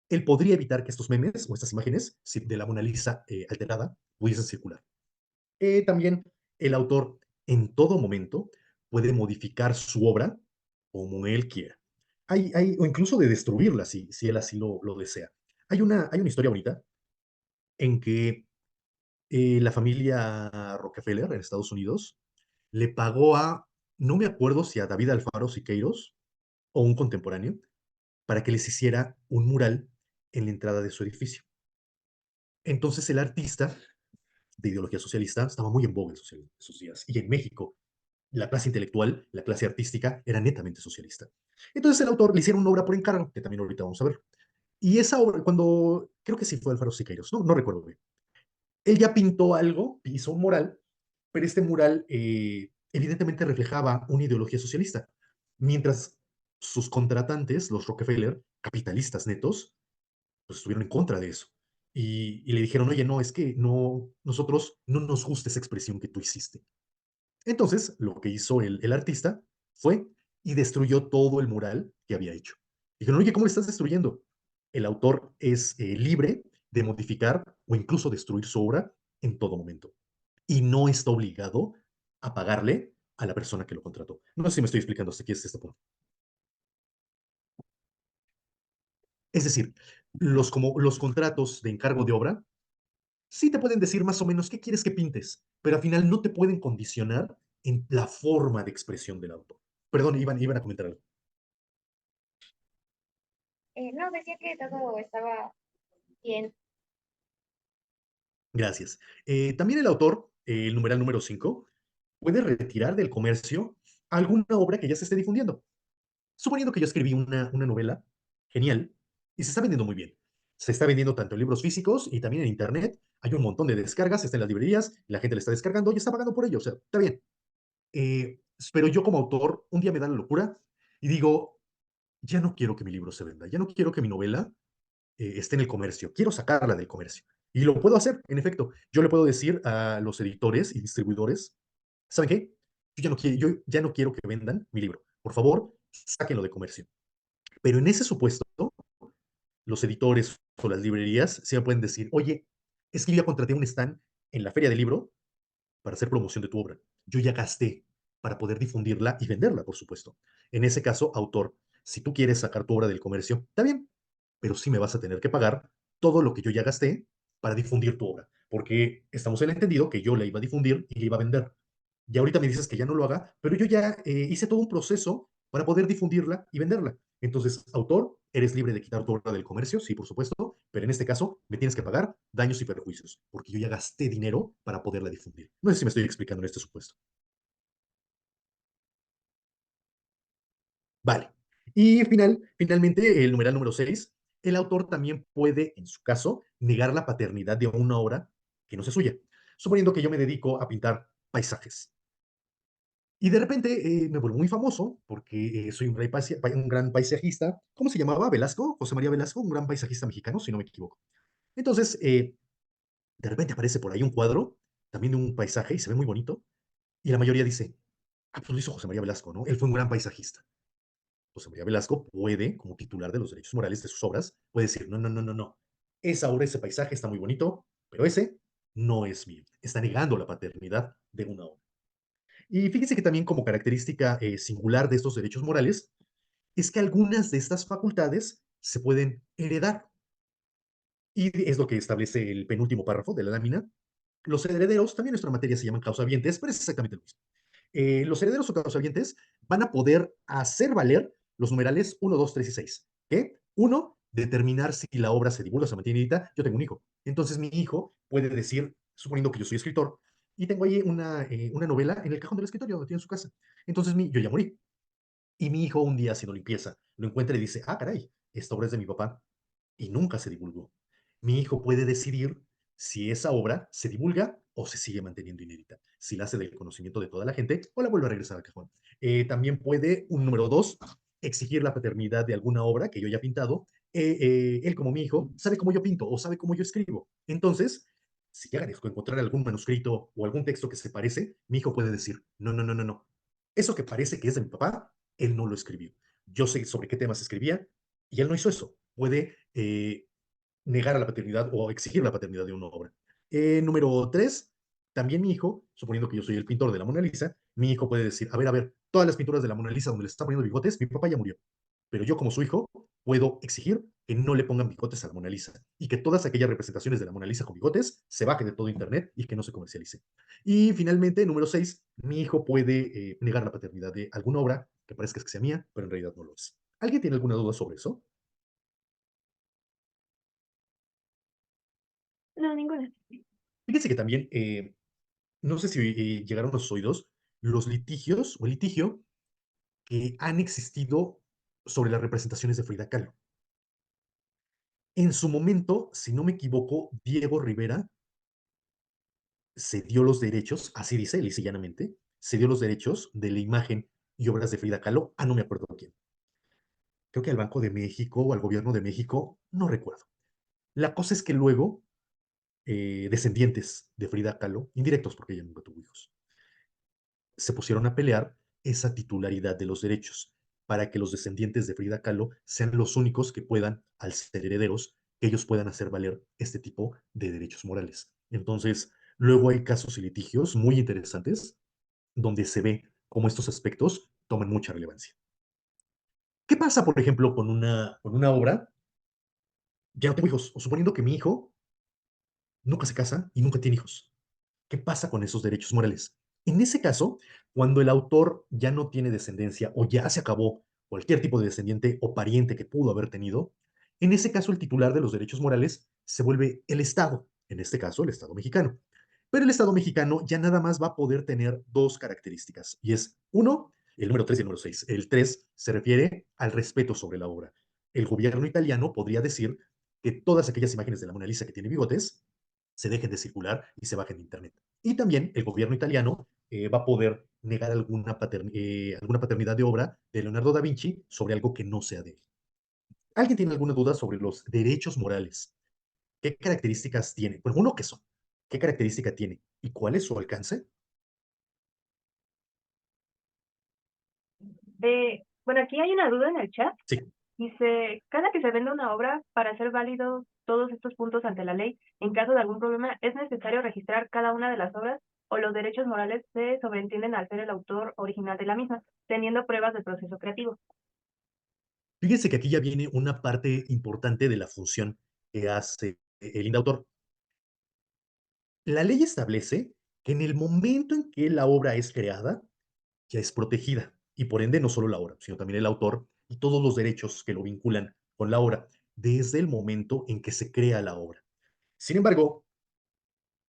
él podría evitar que estos memes o estas imágenes de la Mona Lisa alterada pudiesen circular. También el autor en todo momento puede modificar su obra como él quiera. O incluso de destruirla si él así lo desea. Hay una historia bonita en que la familia Rockefeller en Estados Unidos le pagó no me acuerdo si a David Alfaro Siqueiros o un contemporáneo, para que les hiciera un mural en la entrada de su edificio. Entonces el artista de ideología socialista estaba muy en boga esos días. Y en México, la clase intelectual, la clase artística, era netamente socialista. Entonces el autor le hicieron una obra por encargo, que también ahorita vamos a ver. Y esa obra, creo que sí fue Alfaro Siqueiros, no recuerdo bien. Él ya pintó algo, hizo un mural, pero este mural evidentemente reflejaba una ideología socialista, mientras sus contratantes, los Rockefeller, capitalistas netos, pues estuvieron en contra de eso. Y le dijeron, oye, no, es que no, nosotros no nos gusta esa expresión que tú hiciste. Entonces, lo que hizo el artista fue y destruyó todo el mural que había hecho. Dijeron, oye, ¿cómo lo estás destruyendo? El autor es libre de modificar o incluso destruir su obra en todo momento. Y no está obligado a pagarle a la persona que lo contrató. No sé si me estoy explicando hasta aquí este punto. Es decir, como los contratos de encargo de obra sí te pueden decir más o menos qué quieres que pintes, pero al final no te pueden condicionar en la forma de expresión del autor. Perdón, iban a comentar algo. No, decía que todo estaba bien. Gracias. También el autor, el numeral número 5, puede retirar del comercio alguna obra que ya se esté difundiendo. Suponiendo que yo escribí una novela genial y se está vendiendo muy bien. Se está vendiendo tanto en libros físicos y también en internet. Hay un montón de descargas, está en las librerías, la gente le está descargando y está pagando por ello. O sea, está bien. Pero yo como autor, un día me da la locura y digo, ya no quiero que mi libro se venda, ya no quiero que mi novela esté en el comercio, quiero sacarla del comercio. Y lo puedo hacer, en efecto. Yo le puedo decir a los editores y distribuidores, ¿saben qué? Yo ya no quiero que vendan mi libro. Por favor, sáquenlo de comercio. Pero en ese supuesto, los editores o las librerías se pueden decir, oye, es que yo ya contraté un stand en la feria del libro para hacer promoción de tu obra. Yo ya gasté para poder difundirla y venderla, por supuesto. En ese caso, autor, si tú quieres sacar tu obra del comercio, está bien, pero sí me vas a tener que pagar todo lo que yo ya gasté para difundir tu obra, porque estamos en el entendido que yo la iba a difundir y la iba a vender. Y ahorita me dices que ya no lo haga, pero yo ya hice todo un proceso para poder difundirla y venderla. Entonces, autor, eres libre de quitar tu obra del comercio, sí, por supuesto, pero en este caso me tienes que pagar daños y perjuicios, porque yo ya gasté dinero para poderla difundir. No sé si me estoy explicando en este supuesto. Vale. Y finalmente, el numeral número 6, el autor también puede, en su caso, negar la paternidad de una obra que no sea suya. Suponiendo que yo me dedico a pintar paisajes. Y de repente me vuelvo muy famoso porque soy un gran paisajista. ¿Cómo se llamaba? Velasco, José María Velasco, un gran paisajista mexicano, si no me equivoco. Entonces, de repente aparece por ahí un cuadro, también de un paisaje, y se ve muy bonito. Y la mayoría dice, ah, pues lo hizo José María Velasco, ¿no? Él fue un gran paisajista. José María Velasco puede, como titular de los derechos morales de sus obras, puede decir, no, no, no, no, no. Esa obra, ese paisaje está muy bonito, pero ese no es mío. Está negando la paternidad de una obra. Y fíjese que también como característica singular de estos derechos morales es que algunas de estas facultades se pueden heredar. Y es lo que establece el penúltimo párrafo de la lámina. Los herederos, también en nuestra materia se llaman causavientes, pero es exactamente lo mismo. Los herederos o causavientes van a poder hacer valer los numerales 1, 2, 3 y 6. ¿Qué? Uno, determinar si la obra se divulga o se mantiene inédita. Yo tengo un hijo. Entonces mi hijo puede decir, suponiendo que yo soy escritor, y tengo ahí una novela en el cajón del escritorio donde tiene su casa. Entonces yo ya morí. Y mi hijo un día haciendo limpieza lo encuentra y dice, ah, caray, esta obra es de mi papá y nunca se divulgó. Mi hijo puede decidir si esa obra se divulga o se sigue manteniendo inédita, si la hace del conocimiento de toda la gente o la vuelve a regresar al cajón. También puede, un número dos, exigir la paternidad de alguna obra que yo haya pintado. Él como mi hijo sabe cómo yo pinto o sabe cómo yo escribo. Entonces, si llega a encontrar algún manuscrito o algún texto que se parece, mi hijo puede decir, no, no, no, no, no. Eso que parece que es de mi papá, él no lo escribió. Yo sé sobre qué temas escribía y él no hizo eso. Puede negar a la paternidad o exigir la paternidad de una obra. Número tres, también mi hijo, suponiendo que yo soy el pintor de la Mona Lisa, mi hijo puede decir, a ver, todas las pinturas de la Mona Lisa donde le está poniendo bigotes, mi papá ya murió. Pero yo como su hijo puedo exigir que no le pongan bigotes a la Mona Lisa y que todas aquellas representaciones de la Mona Lisa con bigotes se bajen de todo Internet y que no se comercialice. Y finalmente, número 6, mi hijo puede negar la paternidad de alguna obra que parezca que sea mía, pero en realidad no lo es. ¿Alguien tiene alguna duda sobre eso? No, ninguna. Fíjense que también, no sé si llegaron a sus oídos, los litigios o el litigio que han existido sobre las representaciones de Frida Kahlo. En su momento, si no me equivoco, Diego Rivera se dio los derechos, así dice, lisa y llanamente, se dio los derechos de la imagen y obras de Frida Kahlo, no me acuerdo quién. Creo que al Banco de México o al Gobierno de México, no recuerdo. La cosa es que luego, descendientes de Frida Kahlo, indirectos porque ella nunca tuvo hijos, se pusieron a pelear esa titularidad de los derechos para que los descendientes de Frida Kahlo sean los únicos que puedan, al ser herederos, que ellos puedan hacer valer este tipo de derechos morales. Entonces, luego hay casos y litigios muy interesantes donde se ve cómo estos aspectos toman mucha relevancia. ¿Qué pasa, por ejemplo, con una obra? Ya no tengo hijos, o suponiendo que mi hijo nunca se casa y nunca tiene hijos. ¿Qué pasa con esos derechos morales? En ese caso, cuando el autor ya no tiene descendencia o ya se acabó cualquier tipo de descendiente o pariente que pudo haber tenido, en ese caso el titular de los derechos morales se vuelve el Estado, en este caso el Estado mexicano. Pero el Estado mexicano ya nada más va a poder tener dos características, y es, uno, el número 3 y el número 6. El 3 se refiere al respeto sobre la obra. El gobierno italiano podría decir que todas aquellas imágenes de la Mona Lisa que tiene bigotes se dejen de circular y se bajen de Internet. Y también el gobierno italiano va a poder negar alguna paternidad de obra de Leonardo da Vinci sobre algo que no sea de él. ¿Alguien tiene alguna duda sobre los derechos morales? ¿Qué características tiene? Bueno, uno, ¿qué son? ¿Qué característica tiene? ¿Y cuál es su alcance? Bueno, aquí hay una duda en el chat. Sí. Dice, cada que se vende una obra, para ser válidos todos estos puntos ante la ley, en caso de algún problema, ¿es necesario registrar cada una de las obras o los derechos morales se sobreentienden al ser el autor original de la misma, teniendo pruebas del proceso creativo? Fíjense que aquí ya viene una parte importante de la función que hace el indautor. La ley establece que en el momento en que la obra es creada, ya es protegida, y por ende no solo la obra, sino también el autor y todos los derechos que lo vinculan con la obra, desde el momento en que se crea la obra. Sin embargo,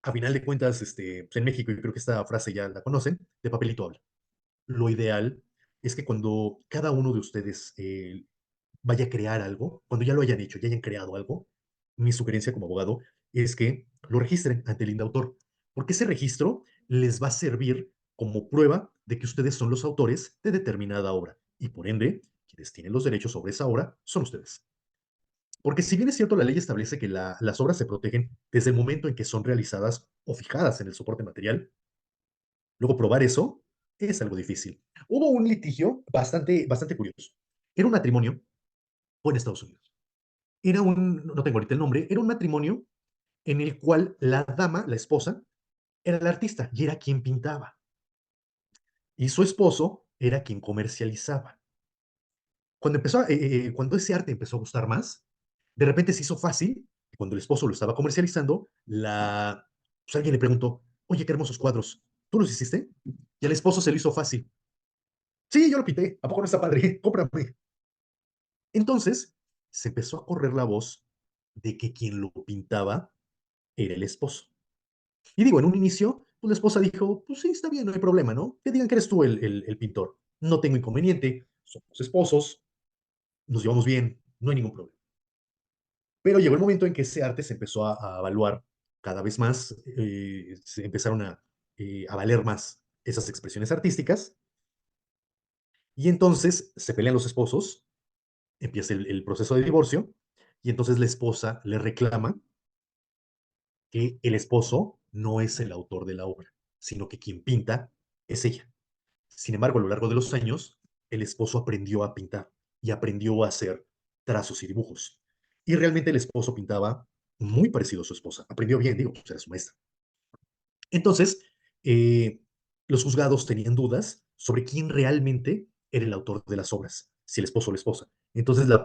a final de cuentas, pues en México, y creo que esta frase ya la conocen, de papelito habla. Lo ideal es que cuando cada uno de ustedes vaya a crear algo, cuando ya lo hayan hecho, ya hayan creado algo, mi sugerencia como abogado es que lo registren ante el indautor, porque ese registro les va a servir como prueba de que ustedes son los autores de determinada obra y por ende, quienes tienen los derechos sobre esa obra son ustedes. Porque si bien es cierto, la ley establece que las obras se protegen desde el momento en que son realizadas o fijadas en el soporte material, luego probar eso es algo difícil. Hubo un litigio bastante curioso. Era un matrimonio, fue en Estados Unidos. No tengo ahorita el nombre, era un matrimonio en el cual la dama, la esposa, era la artista y era quien pintaba. Y su esposo era quien comercializaba. Cuando ese arte empezó a gustar más, de repente se hizo fácil, y cuando el esposo lo estaba comercializando, pues alguien le preguntó, oye, qué hermosos cuadros, ¿tú los hiciste? Y al esposo se lo hizo fácil. Sí, yo lo pinté, ¿a poco no está padre? Cómprame. Entonces, se empezó a correr la voz de que quien lo pintaba era el esposo. Y digo, en un inicio, pues la esposa dijo, pues sí, está bien, no hay problema, ¿no? Que digan que eres tú el pintor. No tengo inconveniente, somos esposos, nos llevamos bien, no hay ningún problema. Pero llegó el momento en que ese arte se empezó a evaluar cada vez más, se empezaron a valer más esas expresiones artísticas, y entonces se pelean los esposos, empieza el proceso de divorcio, y entonces la esposa le reclama que el esposo no es el autor de la obra, sino que quien pinta es ella. Sin embargo, a lo largo de los años, el esposo aprendió a pintar y aprendió a hacer trazos y dibujos. Y realmente el esposo pintaba muy parecido a su esposa. Aprendió bien, digo, pues era su maestra. Entonces, eh, los juzgados tenían dudas sobre quién realmente era el autor de las obras, si el esposo o la esposa. Entonces, la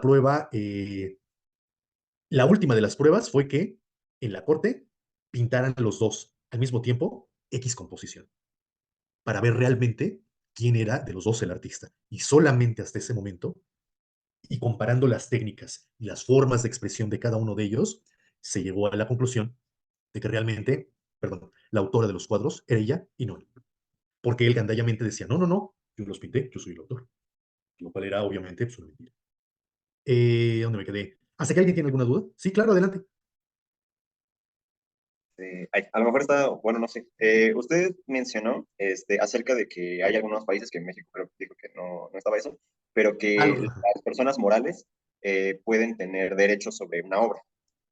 última de las pruebas fue que en la corte pintaran los dos al mismo tiempo X composición para ver realmente quién era de los dos el artista. Y solamente hasta ese momento, y comparando las técnicas y las formas de expresión de cada uno de ellos, se llegó a la conclusión de que realmente, perdón, la autora de los cuadros era ella y no él. Porque él gandallamente decía, no, no, no, yo los pinté, yo soy el autor. Lo cual era obviamente pues, una mentira. ¿Dónde me quedé? ¿Hasta que alguien tiene alguna duda? Sí, claro, adelante. A lo mejor está, bueno, no sé. Usted mencionó acerca de que hay algunos países que en México creo que dijo que no estaba eso, pero que Algo, las personas morales pueden tener derechos sobre una obra.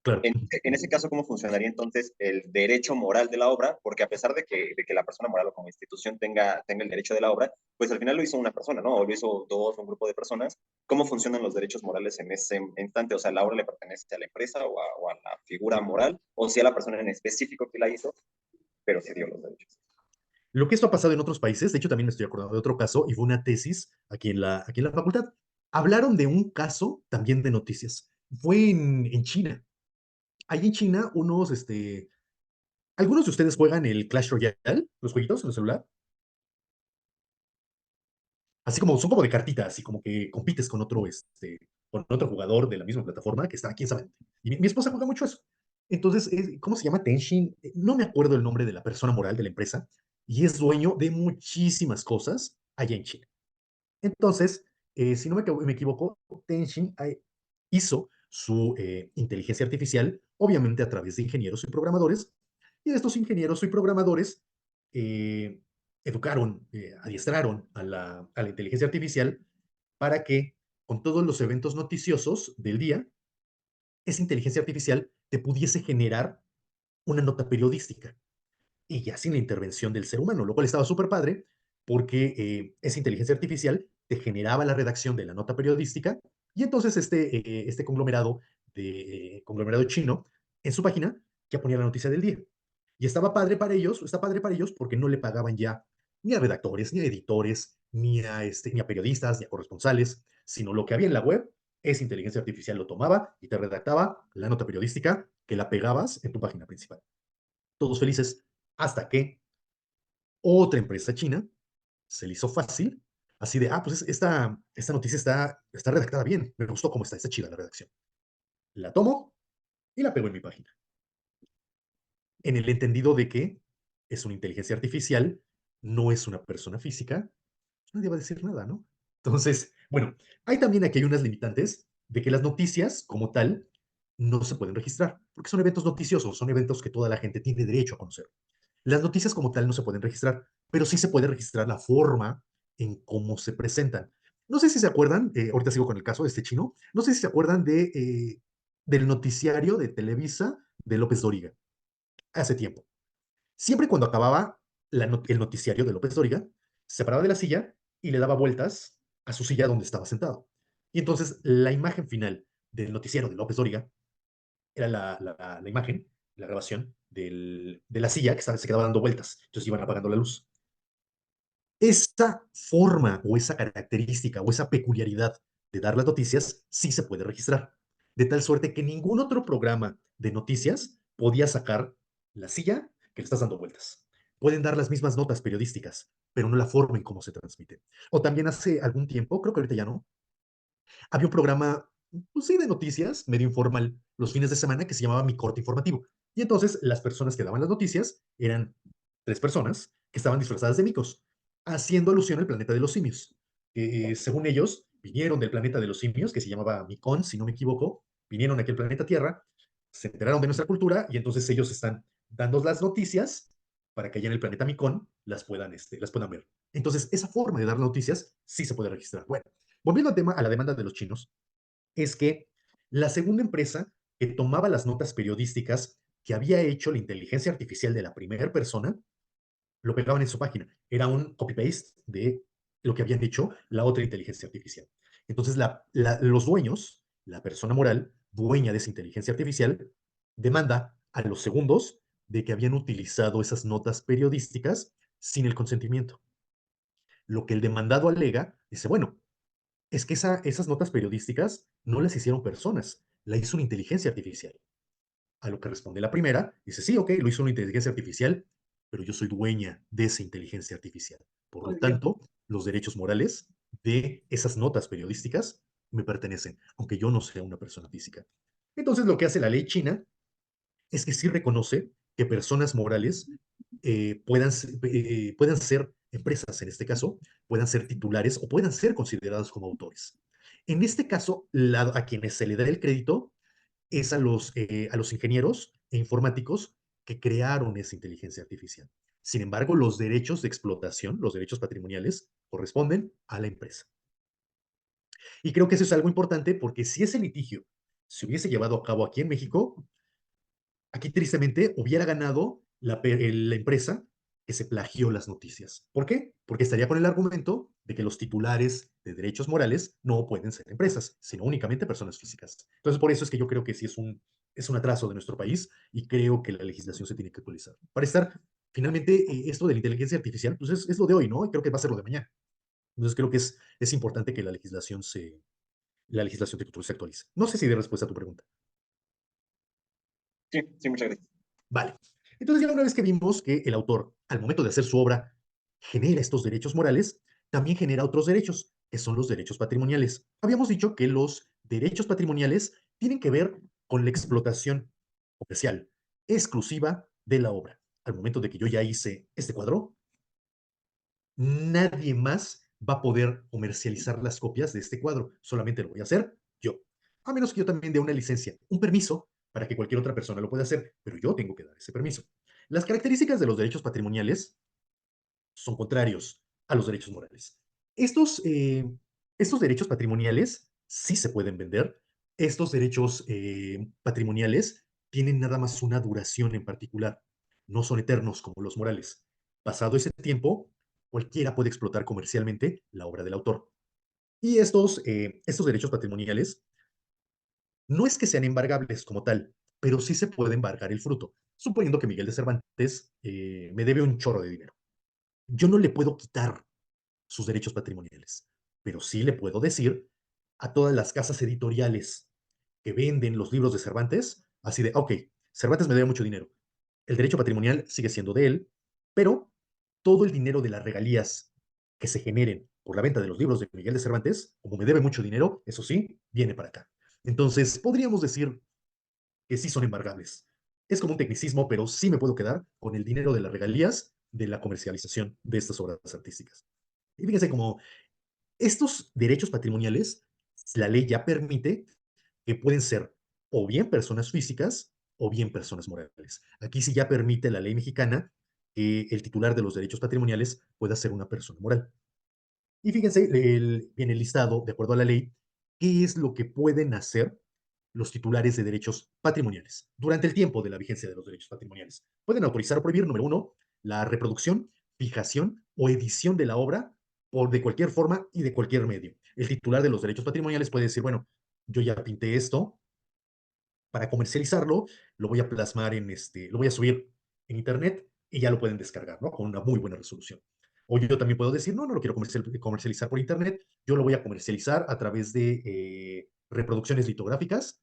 claro. En ese caso, ¿cómo funcionaría entonces el derecho moral de la obra? Porque a pesar de que la persona moral o como institución tenga el derecho de la obra, pues al final lo hizo una persona, ¿no? O lo hizo dos, un grupo de personas. ¿Cómo funcionan los derechos morales en ese instante? O sea, ¿la obra le pertenece a la empresa o a la figura moral? ¿O si a la persona en específico que la hizo, pero se dio los derechos? Lo que esto ha pasado en otros países, de hecho también me estoy acordando de otro caso, y fue una tesis aquí en la facultad. Hablaron de un caso también de noticias. Fue en China. Ahí en China, algunos de ustedes juegan el Clash Royale, los jueguitos en el celular. Así como, son como de cartitas, y como que compites con otro jugador de la misma plataforma que está, quién sabe. Y mi esposa juega mucho eso. Entonces, ¿cómo se llama? Tenshin. No me acuerdo el nombre de la persona moral de la empresa, y es dueño de muchísimas cosas allá en China. Entonces, si no me equivoco, Tenshin hizo su inteligencia artificial, obviamente a través de ingenieros y programadores, y estos ingenieros y programadores eh, adiestraron a la inteligencia artificial para que con todos los eventos noticiosos del día, esa inteligencia artificial te pudiese generar una nota periodística y ya sin la intervención del ser humano, lo cual estaba súper padre porque esa inteligencia artificial te generaba la redacción de la nota periodística, y entonces este conglomerado chino, en su página, ya ponía la noticia del día. Y estaba padre para ellos, está padre para ellos porque no le pagaban ya ni a redactores, ni a editores, ni a periodistas, ni a corresponsales, sino lo que había en la web, esa inteligencia artificial lo tomaba y te redactaba la nota periodística que la pegabas en tu página principal. Todos felices, hasta que otra empresa china se le hizo fácil, así de, pues esta noticia está redactada bien, me gustó cómo está chida la redacción. La tomo y la pego en mi página. En el entendido de que es una inteligencia artificial, no es una persona física, nadie va a decir nada, ¿no? Entonces, bueno, aquí hay unas limitantes de que las noticias como tal no se pueden registrar, porque son eventos noticiosos, son eventos que toda la gente tiene derecho a conocer. Las noticias como tal no se pueden registrar, pero sí se puede registrar la forma en cómo se presentan. No sé si se acuerdan, ahorita sigo con el caso de este chino, no sé si se acuerdan del noticiario de Televisa de López Dóriga, hace tiempo. Siempre cuando acababa el noticiario de López Dóriga, se paraba de la silla y le daba vueltas a su silla donde estaba sentado. Y entonces la imagen final del noticiero de López Dóriga era la imagen, la grabación de la silla que se quedaba dando vueltas. Entonces iban apagando la luz. Esa forma o esa característica o esa peculiaridad de dar las noticias sí se puede registrar. De tal suerte que ningún otro programa de noticias podía sacar la silla que le estás dando vueltas. Pueden dar las mismas notas periodísticas, pero no la forma en cómo se transmite. O también hace algún tiempo, creo que ahorita ya no, había un programa, pues sí, de noticias, medio informal, los fines de semana, que se llamaba Mi Corte Informativo. Y entonces las personas que daban las noticias eran 3 personas que estaban disfrazadas de micos, haciendo alusión al planeta de los simios. Según ellos, vinieron del planeta de los simios, que se llamaba Micón, si no me equivoco, vinieron aquí al planeta Tierra, se enteraron de nuestra cultura y entonces ellos están dando las noticias para que allá en el planeta Micón las puedan ver. Entonces, esa forma de dar noticias sí se puede registrar. Bueno, volviendo al tema, a la demanda de los chinos, es que la segunda empresa que tomaba las notas periodísticas que había hecho la inteligencia artificial de la primera persona, lo pegaban en su página. Era un copy-paste de lo que habían hecho la otra inteligencia artificial. Entonces, los dueños, la persona moral, dueña de esa inteligencia artificial, demanda a los segundos de que habían utilizado esas notas periodísticas sin el consentimiento. Lo que el demandado alega, dice, bueno, es que esas notas periodísticas no las hicieron personas, la hizo una inteligencia artificial. A lo que responde la primera, dice, sí, ok, lo hizo una inteligencia artificial, pero yo soy dueña de esa inteligencia artificial. Por lo tanto, los derechos morales de esas notas periodísticas me pertenecen, aunque yo no sea una persona física. Entonces, lo que hace la ley china es que sí reconoce que personas morales puedan ser empresas, en este caso, puedan ser titulares o puedan ser consideradas como autores. En este caso, a quienes se le da el crédito es a los ingenieros e informáticos que crearon esa inteligencia artificial. Sin embargo, los derechos de explotación, los derechos patrimoniales, corresponden a la empresa. Y creo que eso es algo importante porque si ese litigio se hubiese llevado a cabo aquí en México, aquí tristemente hubiera ganado la empresa que se plagió las noticias. ¿Por qué? Porque estaría con el argumento de que los titulares de derechos morales no pueden ser empresas, sino únicamente personas físicas. Entonces, por eso es que yo creo que sí es un atraso de nuestro país y creo que la legislación se tiene que actualizar. Para estar, finalmente, esto de la inteligencia artificial, pues es lo de hoy, ¿no? Y creo que va a ser lo de mañana. Entonces, creo que es importante que la legislación se actualice. No sé si de respuesta a tu pregunta. Sí, sí, muchas gracias. Vale. Entonces, ya una vez que vimos que el autor, al momento de hacer su obra, genera estos derechos morales, también genera otros derechos, que son los derechos patrimoniales. Habíamos dicho que los derechos patrimoniales tienen que ver con la explotación comercial exclusiva de la obra. Al momento de que yo ya hice este cuadro, nadie más va a poder comercializar las copias de este cuadro. Solamente lo voy a hacer yo. A menos que yo también dé una licencia, un permiso para que cualquier otra persona lo pueda hacer, pero yo tengo que dar ese permiso. Las características de los derechos patrimoniales son contrarios a los derechos morales. Estos derechos patrimoniales sí se pueden vender. Estos derechos patrimoniales tienen nada más una duración en particular. No son eternos como los morales. Pasado ese tiempo, cualquiera puede explotar comercialmente la obra del autor. Y estos derechos patrimoniales no es que sean embargables como tal, pero sí se puede embargar el fruto. Suponiendo que Miguel de Cervantes me debe un chorro de dinero. Yo no le puedo quitar sus derechos patrimoniales, pero sí le puedo decir a todas las casas editoriales que venden los libros de Cervantes, así de, ok, Cervantes me debe mucho dinero. El derecho patrimonial sigue siendo de él, pero todo el dinero de las regalías que se generen por la venta de los libros de Miguel de Cervantes, como me debe mucho dinero, eso sí, viene para acá. Entonces, podríamos decir que sí son embargables. Es como un tecnicismo, pero sí me puedo quedar con el dinero de las regalías de la comercialización de estas obras artísticas. Y fíjense como estos derechos patrimoniales, la ley ya permite que pueden ser o bien personas físicas o bien personas morales. Aquí sí ya permite la ley mexicana que el titular de los derechos patrimoniales pueda ser una persona moral. Y fíjense, viene listado, de acuerdo a la ley, qué es lo que pueden hacer los titulares de derechos patrimoniales durante el tiempo de la vigencia de los derechos patrimoniales. Pueden autorizar o prohibir, número uno, la reproducción, fijación o edición de la obra por de cualquier forma y de cualquier medio. El titular de los derechos patrimoniales puede decir, bueno, yo ya pinté esto, para comercializarlo, lo voy a plasmar lo voy a subir en internet y ya lo pueden descargar, ¿no? Con una muy buena resolución. O yo también puedo decir, no, no lo quiero comercializar por internet, yo lo voy a comercializar a través de reproducciones litográficas,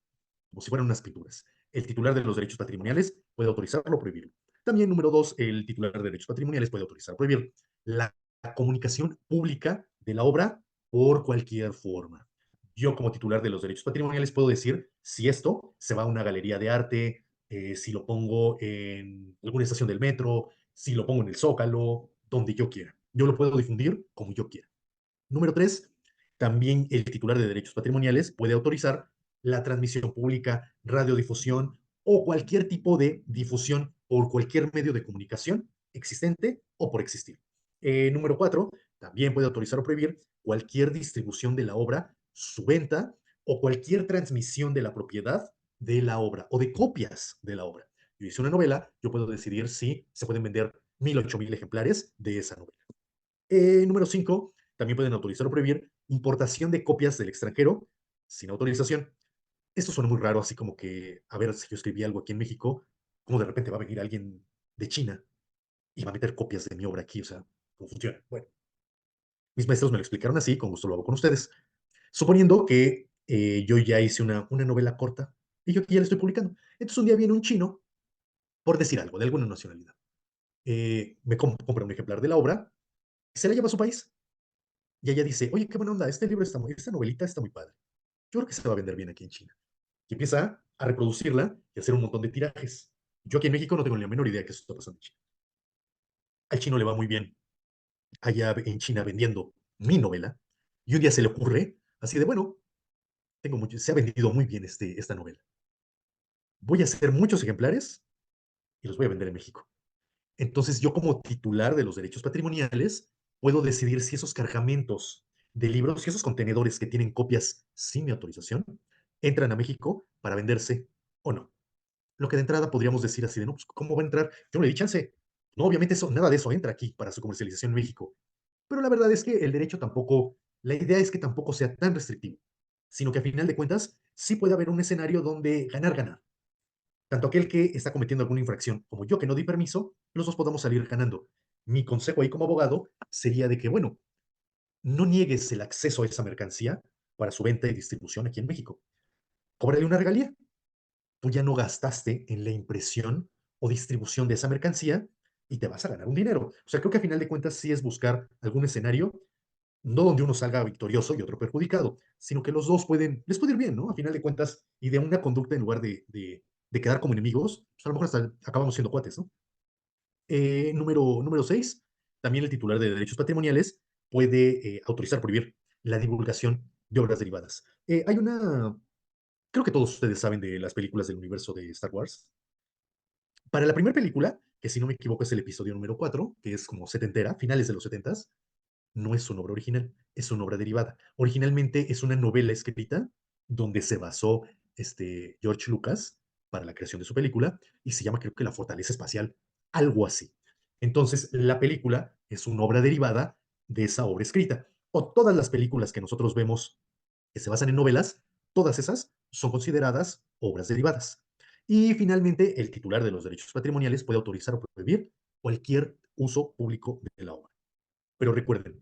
como si fueran unas pinturas. El titular de los derechos patrimoniales puede autorizarlo o prohibirlo. También, número dos, el titular de derechos patrimoniales puede autorizar o prohibir la comunicación pública de la obra por cualquier forma. Yo como titular de los derechos patrimoniales puedo decir si esto se va a una galería de arte, si lo pongo en alguna estación del metro, si lo pongo en el Zócalo, donde yo quiera. Yo lo puedo difundir como yo quiera. Número tres, también el titular de derechos patrimoniales puede autorizar la transmisión pública, radiodifusión o cualquier tipo de difusión por cualquier medio de comunicación existente o por existir. Número cuatro, también puede autorizar o prohibir cualquier distribución de la obra, su venta o cualquier transmisión de la propiedad de la obra o de copias de la obra. Yo hice una novela, yo puedo decidir si se pueden vender 1000, 8000 ejemplares de esa novela. Número 5, también pueden autorizar o prohibir importación de copias del extranjero sin autorización. Esto suena muy raro, así como que, a ver, si yo escribí algo aquí en México, ¿cómo de repente va a venir alguien de China y va a meter copias de mi obra aquí? O sea, ¿cómo funciona? Bueno, mis maestros me lo explicaron así, con gusto lo hago con ustedes. Suponiendo que yo ya hice una novela corta y yo aquí ya la estoy publicando. Entonces un día viene un chino, por decir algo, de alguna nacionalidad. Compra un ejemplar de la obra y se la lleva a su país. Y ella dice, oye, qué buena onda, esta novelita está muy padre. Yo creo que se va a vender bien aquí en China. Y empieza a reproducirla y a hacer un montón de tirajes. Yo aquí en México no tengo ni la menor idea de que eso está pasando en China. Al chino le va muy bien allá en China vendiendo mi novela. Y un día se le ocurre, así de, bueno, se ha vendido muy bien esta novela. Voy a hacer muchos ejemplares y los voy a vender en México. Entonces yo como titular de los derechos patrimoniales puedo decidir si esos cargamentos de libros, si esos contenedores que tienen copias sin mi autorización, entran a México para venderse o no. Lo que de entrada podríamos decir así de, no, pues, ¿cómo va a entrar? Yo no le di chance. No, obviamente nada de eso entra aquí para su comercialización en México. Pero la verdad es que el derecho tampoco, la idea es que tampoco sea tan restrictivo, sino que a final de cuentas sí puede haber un escenario donde ganar, ganar. Tanto aquel que está cometiendo alguna infracción como yo que no di permiso, los dos podamos salir ganando. Mi consejo ahí como abogado sería de que, bueno, no niegues el acceso a esa mercancía para su venta y distribución aquí en México. Cóbrale una regalía. Tú ya no gastaste en la impresión o distribución de esa mercancía y te vas a ganar un dinero. O sea, creo que a final de cuentas sí es buscar algún escenario, no donde uno salga victorioso y otro perjudicado, sino que los dos les puede ir bien, ¿no? A final de cuentas, y de una conducta en lugar de quedar como enemigos, pues a lo mejor hasta acabamos siendo cuates, ¿no? Número 6, también el titular de derechos patrimoniales puede autorizar, prohibir la divulgación de obras derivadas. Creo que todos ustedes saben de las películas del universo de Star Wars. Para la primera película, que si no me equivoco es el episodio número 4, que es como setentera, finales de los setentas, no es una obra original, es una obra derivada. Originalmente es una novela escrita donde se basó George Lucas para la creación de su película y se llama creo que La Fortaleza Espacial, algo así. Entonces, la película es una obra derivada de esa obra escrita. o todas las películas que nosotros vemos que se basan en novelas, todas esas son consideradas obras derivadas. Y finalmente, el titular de los derechos patrimoniales puede autorizar o prohibir cualquier uso público de la obra. Pero recuerden,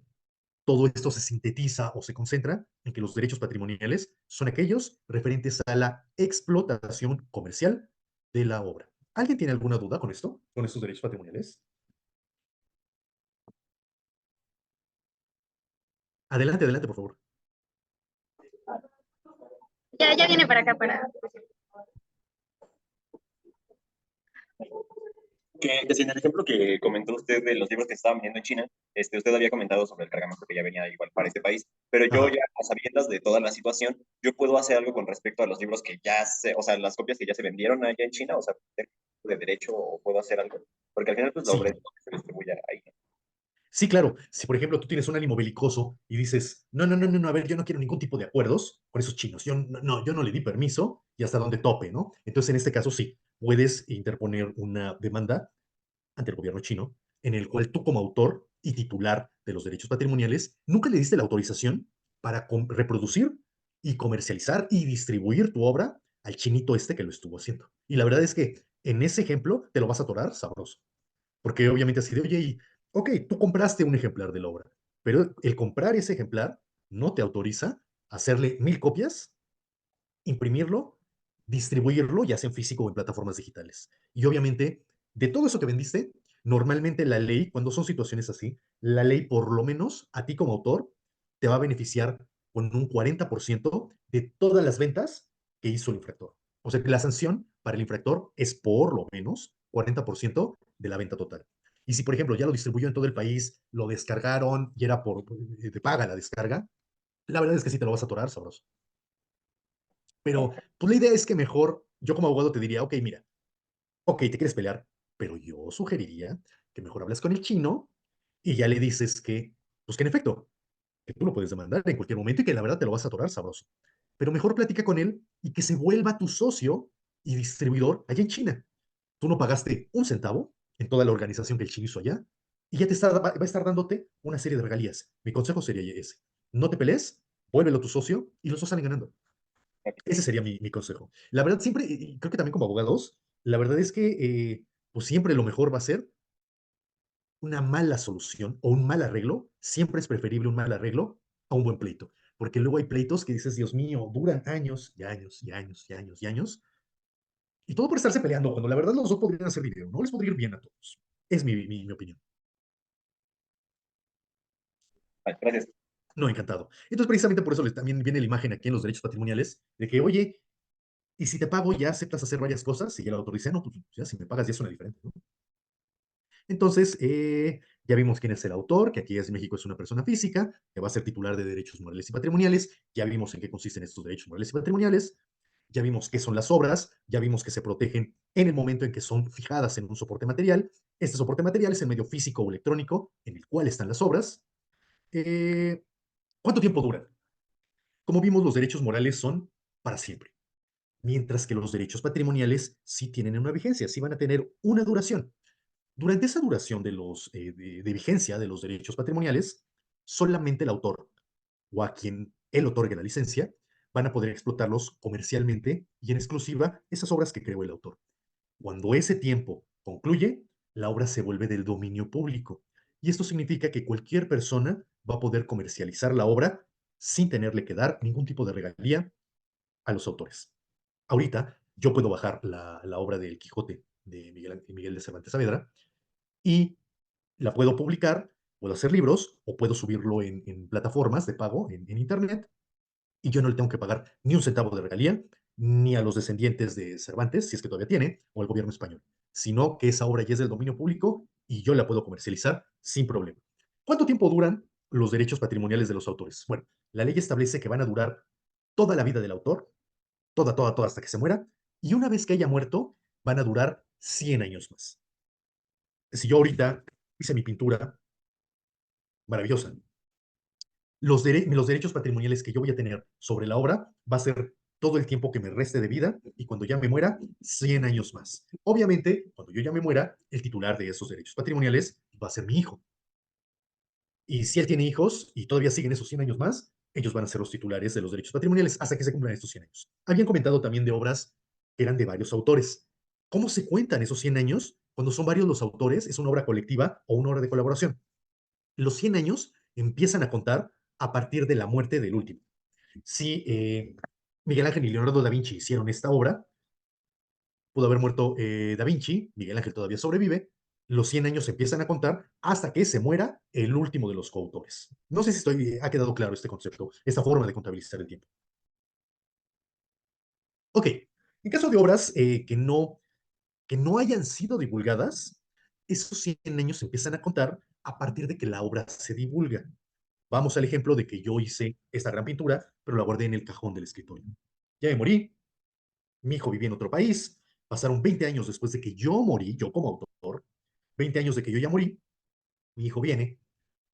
todo esto se sintetiza o se concentra en que los derechos patrimoniales son aquellos referentes a la explotación comercial de la obra. ¿Alguien tiene alguna duda con esto? ¿Con estos derechos patrimoniales? Adelante, adelante, por favor. Ya viene para acá para... Que si en el ejemplo que comentó usted de los libros que se estaban vendiendo en China, usted había comentado sobre el cargamento que ya venía igual para este país, pero yo Ajá. ya a sabiendas de toda la situación, yo puedo hacer algo con respecto a los libros que ya se, o sea, las copias que ya se vendieron allá en China, o sea, de derecho o puedo hacer algo, porque al final pues la obra es Sí, lo que se distribuye ahí. sí, claro. Si, por ejemplo, tú tienes un ánimo belicoso y dices, no, no, no, no, no, a ver, yo no quiero ningún tipo de acuerdos con esos chinos. Yo no le di permiso y hasta donde tope, ¿no? Entonces, en este caso, sí, puedes interponer una demanda ante el gobierno chino en el cual tú como autor y titular de los derechos patrimoniales nunca le diste la autorización para reproducir y comercializar y distribuir tu obra al chinito este que lo estuvo haciendo. Y la verdad es que en ese ejemplo te lo vas a atorar sabroso. Porque obviamente así de, oye, ok, tú compraste un ejemplar de la obra, pero el comprar ese ejemplar no te autoriza a hacerle 1000 copias, imprimirlo, distribuirlo, ya sea en físico o en plataformas digitales. Y obviamente, de todo eso que vendiste, normalmente la ley, cuando son situaciones así, la ley por lo menos a ti como autor te va a beneficiar con un 40% de todas las ventas que hizo el infractor. O sea que la sanción para el infractor es por lo menos 40% de la venta total. Y si, por ejemplo, ya lo distribuyó en todo el país, lo descargaron y era te paga la descarga, la verdad es que sí te lo vas a atorar, sabroso. Pero pues la idea es que mejor, yo como abogado te diría, ok, mira, ok, te quieres pelear, pero yo sugeriría que mejor hablas con el chino y ya le dices que, pues que en efecto, que tú lo puedes demandar en cualquier momento y que la verdad te lo vas a atorar sabroso. Pero mejor platica con él y que se vuelva tu socio y distribuidor allá en China. Tú no pagaste un centavo en toda la organización que el chino hizo allá y ya va a estar dándote una serie de regalías. Mi consejo sería ese. No te pelees, vuélvelo tu socio y los dos salen ganando. Ese sería mi consejo. La verdad, siempre, y creo que también como abogados, la verdad es que pues siempre lo mejor va a ser una mala solución o un mal arreglo. Siempre es preferible un mal arreglo a un buen pleito. Porque luego hay pleitos que dices, Dios mío, duran años y años y años y años y años. Y todo por estarse peleando, cuando la verdad los dos podrían hacer dinero. No les podría ir bien a todos. Es mi opinión. Vale, gracias. No, encantado. Entonces, precisamente por eso también viene la imagen aquí en los derechos patrimoniales de que, oye, y si te pago, ya aceptas hacer varias cosas, si ya lo autoricé, no, pues ya si me pagas ya suena diferente, ¿no? Entonces, ya vimos quién es el autor, que aquí en México es una persona física, que va a ser titular de derechos morales y patrimoniales. Ya vimos en qué consisten estos derechos morales y patrimoniales. Ya vimos qué son las obras. Ya vimos que se protegen en el momento en que son fijadas en un soporte material. Este soporte material es el medio físico o electrónico en el cual están las obras. Eh, ¿Cuánto tiempo duran? Como vimos, los derechos morales son para siempre, mientras que los derechos patrimoniales sí tienen una vigencia, sí van a tener una duración. Durante esa duración de vigencia de los derechos patrimoniales, solamente el autor o a quien él otorgue la licencia van a poder explotarlos comercialmente y en exclusiva esas obras que creó el autor. Cuando ese tiempo concluye, la obra se vuelve del dominio público. Y esto significa que cualquier persona va a poder comercializar la obra sin tenerle que dar ningún tipo de regalía a los autores. Ahorita yo puedo bajar la obra del Quijote de Miguel de Cervantes Saavedra y la puedo publicar, puedo hacer libros o puedo subirlo en plataformas de pago en Internet y yo no le tengo que pagar ni un centavo de regalía, ni a los descendientes de Cervantes, si es que todavía tiene, o al gobierno español, sino que esa obra ya es del dominio público y yo la puedo comercializar sin problema. ¿Cuánto tiempo duran los derechos patrimoniales de los autores? Bueno, la ley establece que van a durar toda la vida del autor, toda hasta que se muera, y una vez que haya muerto, van a durar 100 años más. Si yo ahorita hice mi pintura maravillosa, los derechos patrimoniales que yo voy a tener sobre la obra va a ser todo el tiempo que me reste de vida y cuando ya me muera, 100 años más. Obviamente, cuando yo ya me muera, el titular de esos derechos patrimoniales va a ser mi hijo. Y si él tiene hijos y todavía siguen esos 100 años más, ellos van a ser los titulares de los derechos patrimoniales hasta que se cumplan estos 100 años. Habían comentado también de obras que eran de varios autores. ¿Cómo se cuentan esos 100 años? Cuando son varios los autores, ¿es una obra colectiva o una obra de colaboración? Los 100 años empiezan a contar a partir de la muerte del último. Si Miguel Ángel y Leonardo da Vinci hicieron esta obra, pudo haber muerto Da Vinci, Miguel Ángel todavía sobrevive, los 100 años empiezan a contar hasta que se muera el último de los coautores. No sé si ha quedado claro este concepto, esta forma de contabilizar el tiempo. Ok, en caso de obras que no hayan sido divulgadas, esos 100 años empiezan a contar a partir de que la obra se divulga. Vamos al ejemplo de que yo hice esta gran pintura, pero la guardé en el cajón del escritorio. Ya me morí, mi hijo vivía en otro país, pasaron 20 años después de que yo morí, yo como autor, 20 años de que yo ya morí, mi hijo viene,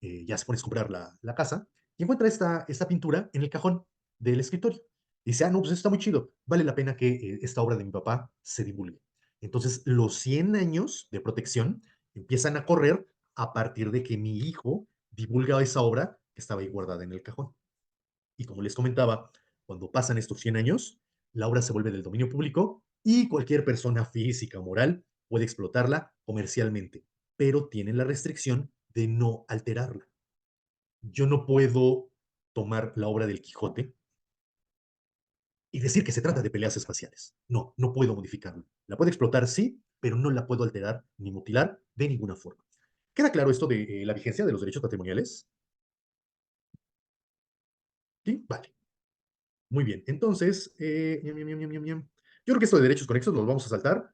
ya se pone a comprar la casa, y encuentra esta pintura en el cajón del escritorio. Dice, no, pues está muy chido, vale la pena que esta obra de mi papá se divulgue. Entonces, los 100 años de protección empiezan a correr a partir de que mi hijo divulga esa obra que estaba ahí guardada en el cajón. Y como les comentaba, cuando pasan estos 100 años, la obra se vuelve del dominio público y cualquier persona física o moral puede explotarla comercialmente, pero tienen la restricción de no alterarla. Yo no puedo tomar la obra del Quijote y decir que se trata de peleas espaciales. No, no puedo modificarla. La puedo explotar, sí, pero no la puedo alterar ni mutilar de ninguna forma. ¿Queda claro esto de la vigencia de los derechos patrimoniales? Sí, vale. Muy bien, entonces, yo creo que esto de derechos conexos los vamos a saltar.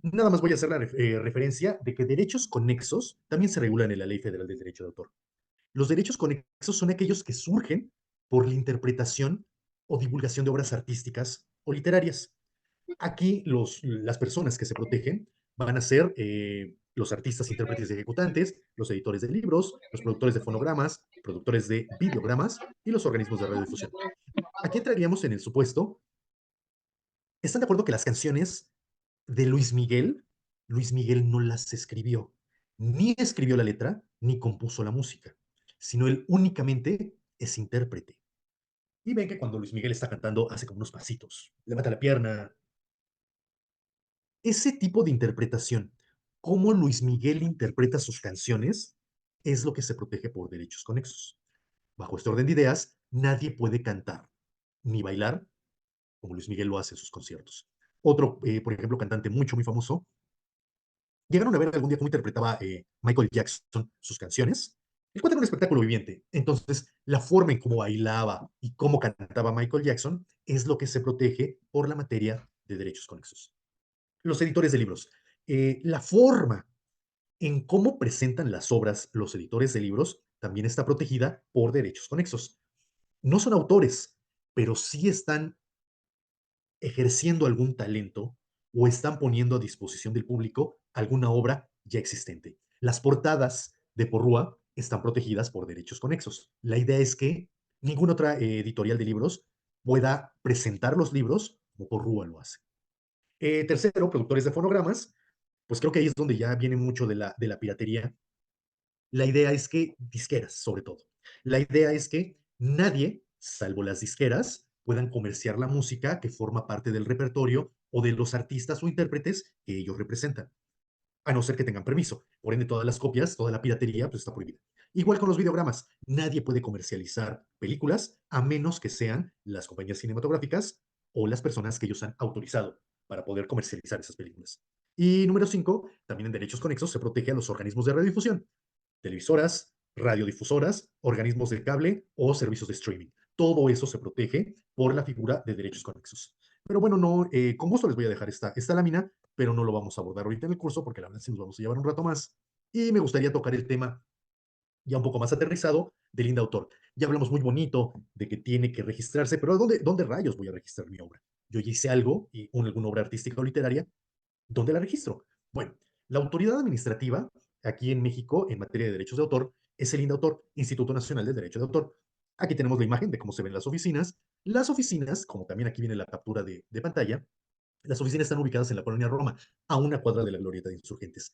Nada más voy a hacer la referencia de que derechos conexos también se regulan en la Ley Federal del Derecho de Autor. Los derechos conexos son aquellos que surgen por la interpretación o divulgación de obras artísticas o literarias. Aquí las personas que se protegen van a ser los artistas, intérpretes y ejecutantes, los editores de libros, los productores de fonogramas, productores de videogramas y los organismos de radiodifusión. Aquí entraríamos en el supuesto, ¿están de acuerdo que las canciones de Luis Miguel no las escribió? Ni escribió la letra, ni compuso la música, sino él únicamente es intérprete. Y ven que cuando Luis Miguel está cantando hace como unos pasitos, levanta la pierna. Ese tipo de interpretación, cómo Luis Miguel interpreta sus canciones, es lo que se protege por derechos conexos. Bajo este orden de ideas, nadie puede cantar ni bailar como Luis Miguel lo hace en sus conciertos. Otro, por ejemplo, cantante muy famoso, llegaron a ver algún día cómo interpretaba Michael Jackson sus canciones. El cuento era un espectáculo viviente. Entonces, la forma en cómo bailaba y cómo cantaba Michael Jackson es lo que se protege por la materia de derechos conexos. Los editores de libros. La forma en cómo presentan las obras los editores de libros también está protegida por derechos conexos. No son autores, pero sí están ejerciendo algún talento o están poniendo a disposición del público alguna obra ya existente. Las portadas de Porrúa están protegidas por derechos conexos. La idea es que ninguna otra editorial de libros pueda presentar los libros como Porrúa lo hace. Tercero, productores de fonogramas, pues creo que ahí es donde ya viene mucho de la piratería. La idea es que, disqueras sobre todo, la idea es que nadie, salvo las disqueras, puedan comerciar la música que forma parte del repertorio o de los artistas o intérpretes que ellos representan, a no ser que tengan permiso. Por ende, todas las copias, toda la piratería, pues está prohibida. Igual con los videogramas, nadie puede comercializar películas a menos que sean las compañías cinematográficas o las personas que ellos han autorizado para poder comercializar esas películas. Y número 5, también en derechos conexos se protege a los organismos de radiodifusión, televisoras, radiodifusoras, organismos de cable o servicios de streaming. Todo eso se protege por la figura de derechos conexos. Pero bueno, no, con gusto les voy a dejar esta lámina, pero no lo vamos a abordar ahorita en el curso porque la verdad sí nos vamos a llevar un rato más. Y me gustaría tocar el tema ya un poco más aterrizado del Linda Autor. Ya hablamos muy bonito de que tiene que registrarse, pero ¿dónde rayos voy a registrar mi obra? Yo ya hice algo, y alguna obra artística o literaria, ¿dónde la registro? Bueno, la autoridad administrativa aquí en México en materia de derechos de autor es el INDAUTOR, Instituto Nacional del Derecho de Autor. Aquí tenemos la imagen de cómo se ven las oficinas. Las oficinas, como también aquí viene la captura de pantalla, las oficinas están ubicadas en la colonia Roma, a una cuadra de la Glorieta de Insurgentes.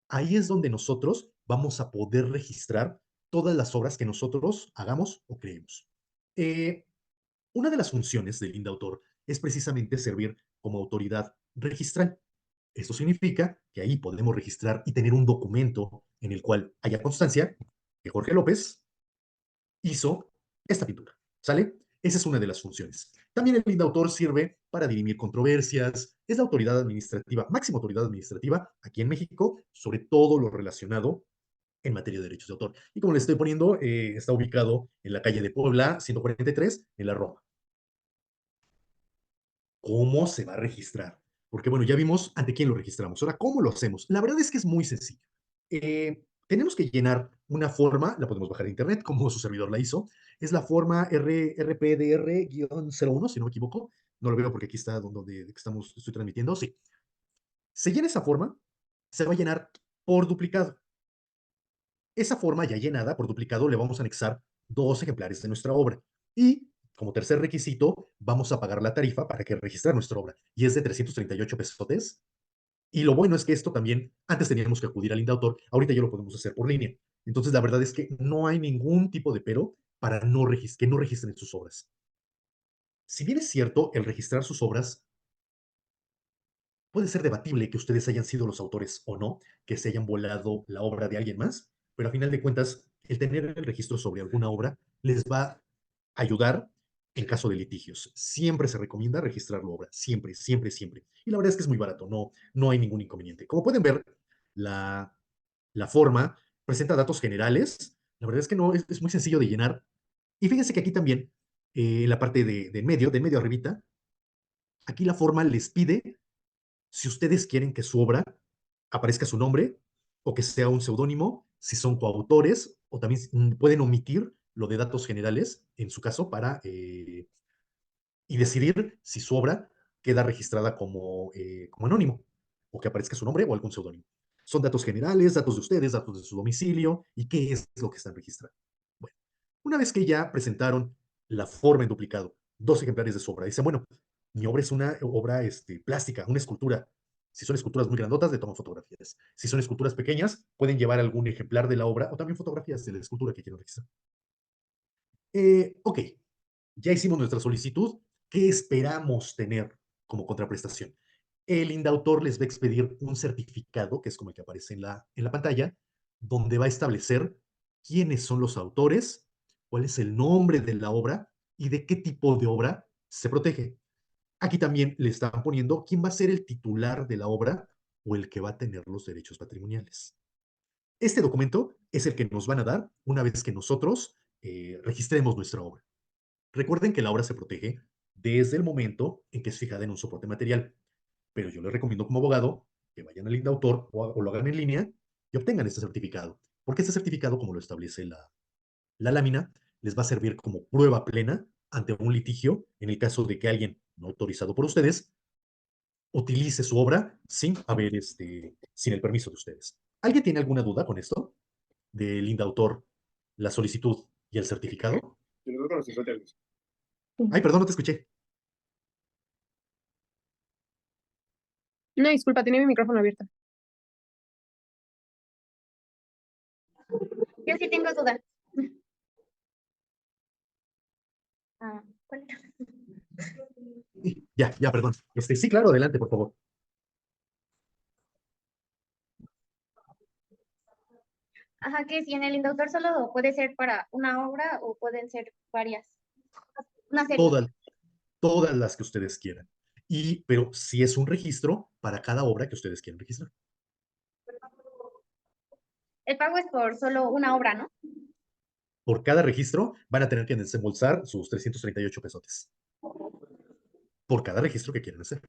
Ahí es donde nosotros vamos a poder registrar todas las obras que nosotros hagamos o creemos. Una de las funciones del INDAUTOR es precisamente servir como autoridad registral. Esto significa que ahí podemos registrar y tener un documento en el cual haya constancia que Jorge López hizo esta pintura, ¿sale? Esa es una de las funciones. También el INDAUTOR sirve para dirimir controversias, es la autoridad administrativa, máxima autoridad administrativa aquí en México, sobre todo lo relacionado en materia de derechos de autor. Y como les estoy poniendo, está ubicado en la calle de Puebla, 143, en la Roma. ¿Cómo se va a registrar? Porque bueno, ya vimos ante quién lo registramos. Ahora, ¿cómo lo hacemos? La verdad es que es muy sencillo. Tenemos que llenar una forma, la podemos bajar de internet, como su servidor la hizo. Es la forma RPDR-01, si no me equivoco. No lo veo porque aquí está donde estoy transmitiendo. Sí. Se llena esa forma, se va a llenar por duplicado. Esa forma ya llenada por duplicado le vamos a anexar 2 ejemplares de nuestra obra. Y como tercer requisito, vamos a pagar la tarifa para que registrar nuestra obra. Y es de 338 pesotes. Y lo bueno es que esto también, antes teníamos que acudir al INDAUTOR, ahorita ya lo podemos hacer por línea. Entonces, la verdad es que no hay ningún tipo de pero para que no registren sus obras. Si bien es cierto, el registrar sus obras puede ser debatible que ustedes hayan sido los autores o no, que se hayan volado la obra de alguien más, pero a final de cuentas, el tener el registro sobre alguna obra les va a ayudar en caso de litigios. Siempre se recomienda registrar la obra, siempre, siempre, siempre. Y la verdad es que es muy barato, no hay ningún inconveniente. Como pueden ver, la, la forma presenta datos generales. La verdad es que no, es muy sencillo de llenar. Y fíjense que aquí también, en la parte de medio arribita, aquí la forma les pide si ustedes quieren que su obra aparezca su nombre o que sea un seudónimo, si son coautores o también pueden omitir lo de datos generales, en su caso, y decidir si su obra queda registrada como anónimo o que aparezca su nombre o algún seudónimo. Son datos generales, datos de ustedes, datos de su domicilio y qué es lo que están registrando. Bueno, una vez que ya presentaron la forma en duplicado, 2 ejemplares de su obra, dicen, bueno, mi obra es una obra plástica, una escultura. Si son esculturas muy grandotas, le toman fotografías. Si son esculturas pequeñas, pueden llevar algún ejemplar de la obra o también fotografías de la escultura que quieran registrar. Ok, ya hicimos nuestra solicitud. ¿Qué esperamos tener como contraprestación? El INDAUTOR les va a expedir un certificado, que es como el que aparece en la pantalla, donde va a establecer quiénes son los autores, cuál es el nombre de la obra y de qué tipo de obra se protege. Aquí también le están poniendo quién va a ser el titular de la obra o el que va a tener los derechos patrimoniales. Este documento es el que nos van a dar una vez que nosotros registremos nuestra obra. Recuerden que la obra se protege desde el momento en que es fijada en un soporte material, pero yo les recomiendo como abogado que vayan al INDAUTOR o lo hagan en línea y obtengan este certificado, porque este certificado, como lo establece la lámina, les va a servir como prueba plena ante un litigio en el caso de que alguien no autorizado por ustedes utilice su obra sin el permiso de ustedes. ¿Alguien tiene alguna duda con esto? Del INDAUTOR, la solicitud y el certificado. Ay, perdón, no te escuché. No, disculpa, tenía mi micrófono abierto. Yo sí tengo duda. ¿Cuál? Ya, perdón. Sí, claro, adelante, por favor. Ajá, que si en el Indautor solo puede ser para una obra o pueden ser varias. Una serie. Todas las que ustedes quieran. Pero si es un registro para cada obra que ustedes quieran registrar. El pago es por solo una obra, ¿no? Por cada registro van a tener que desembolsar sus 338 pesotes. Por cada registro que quieran hacer.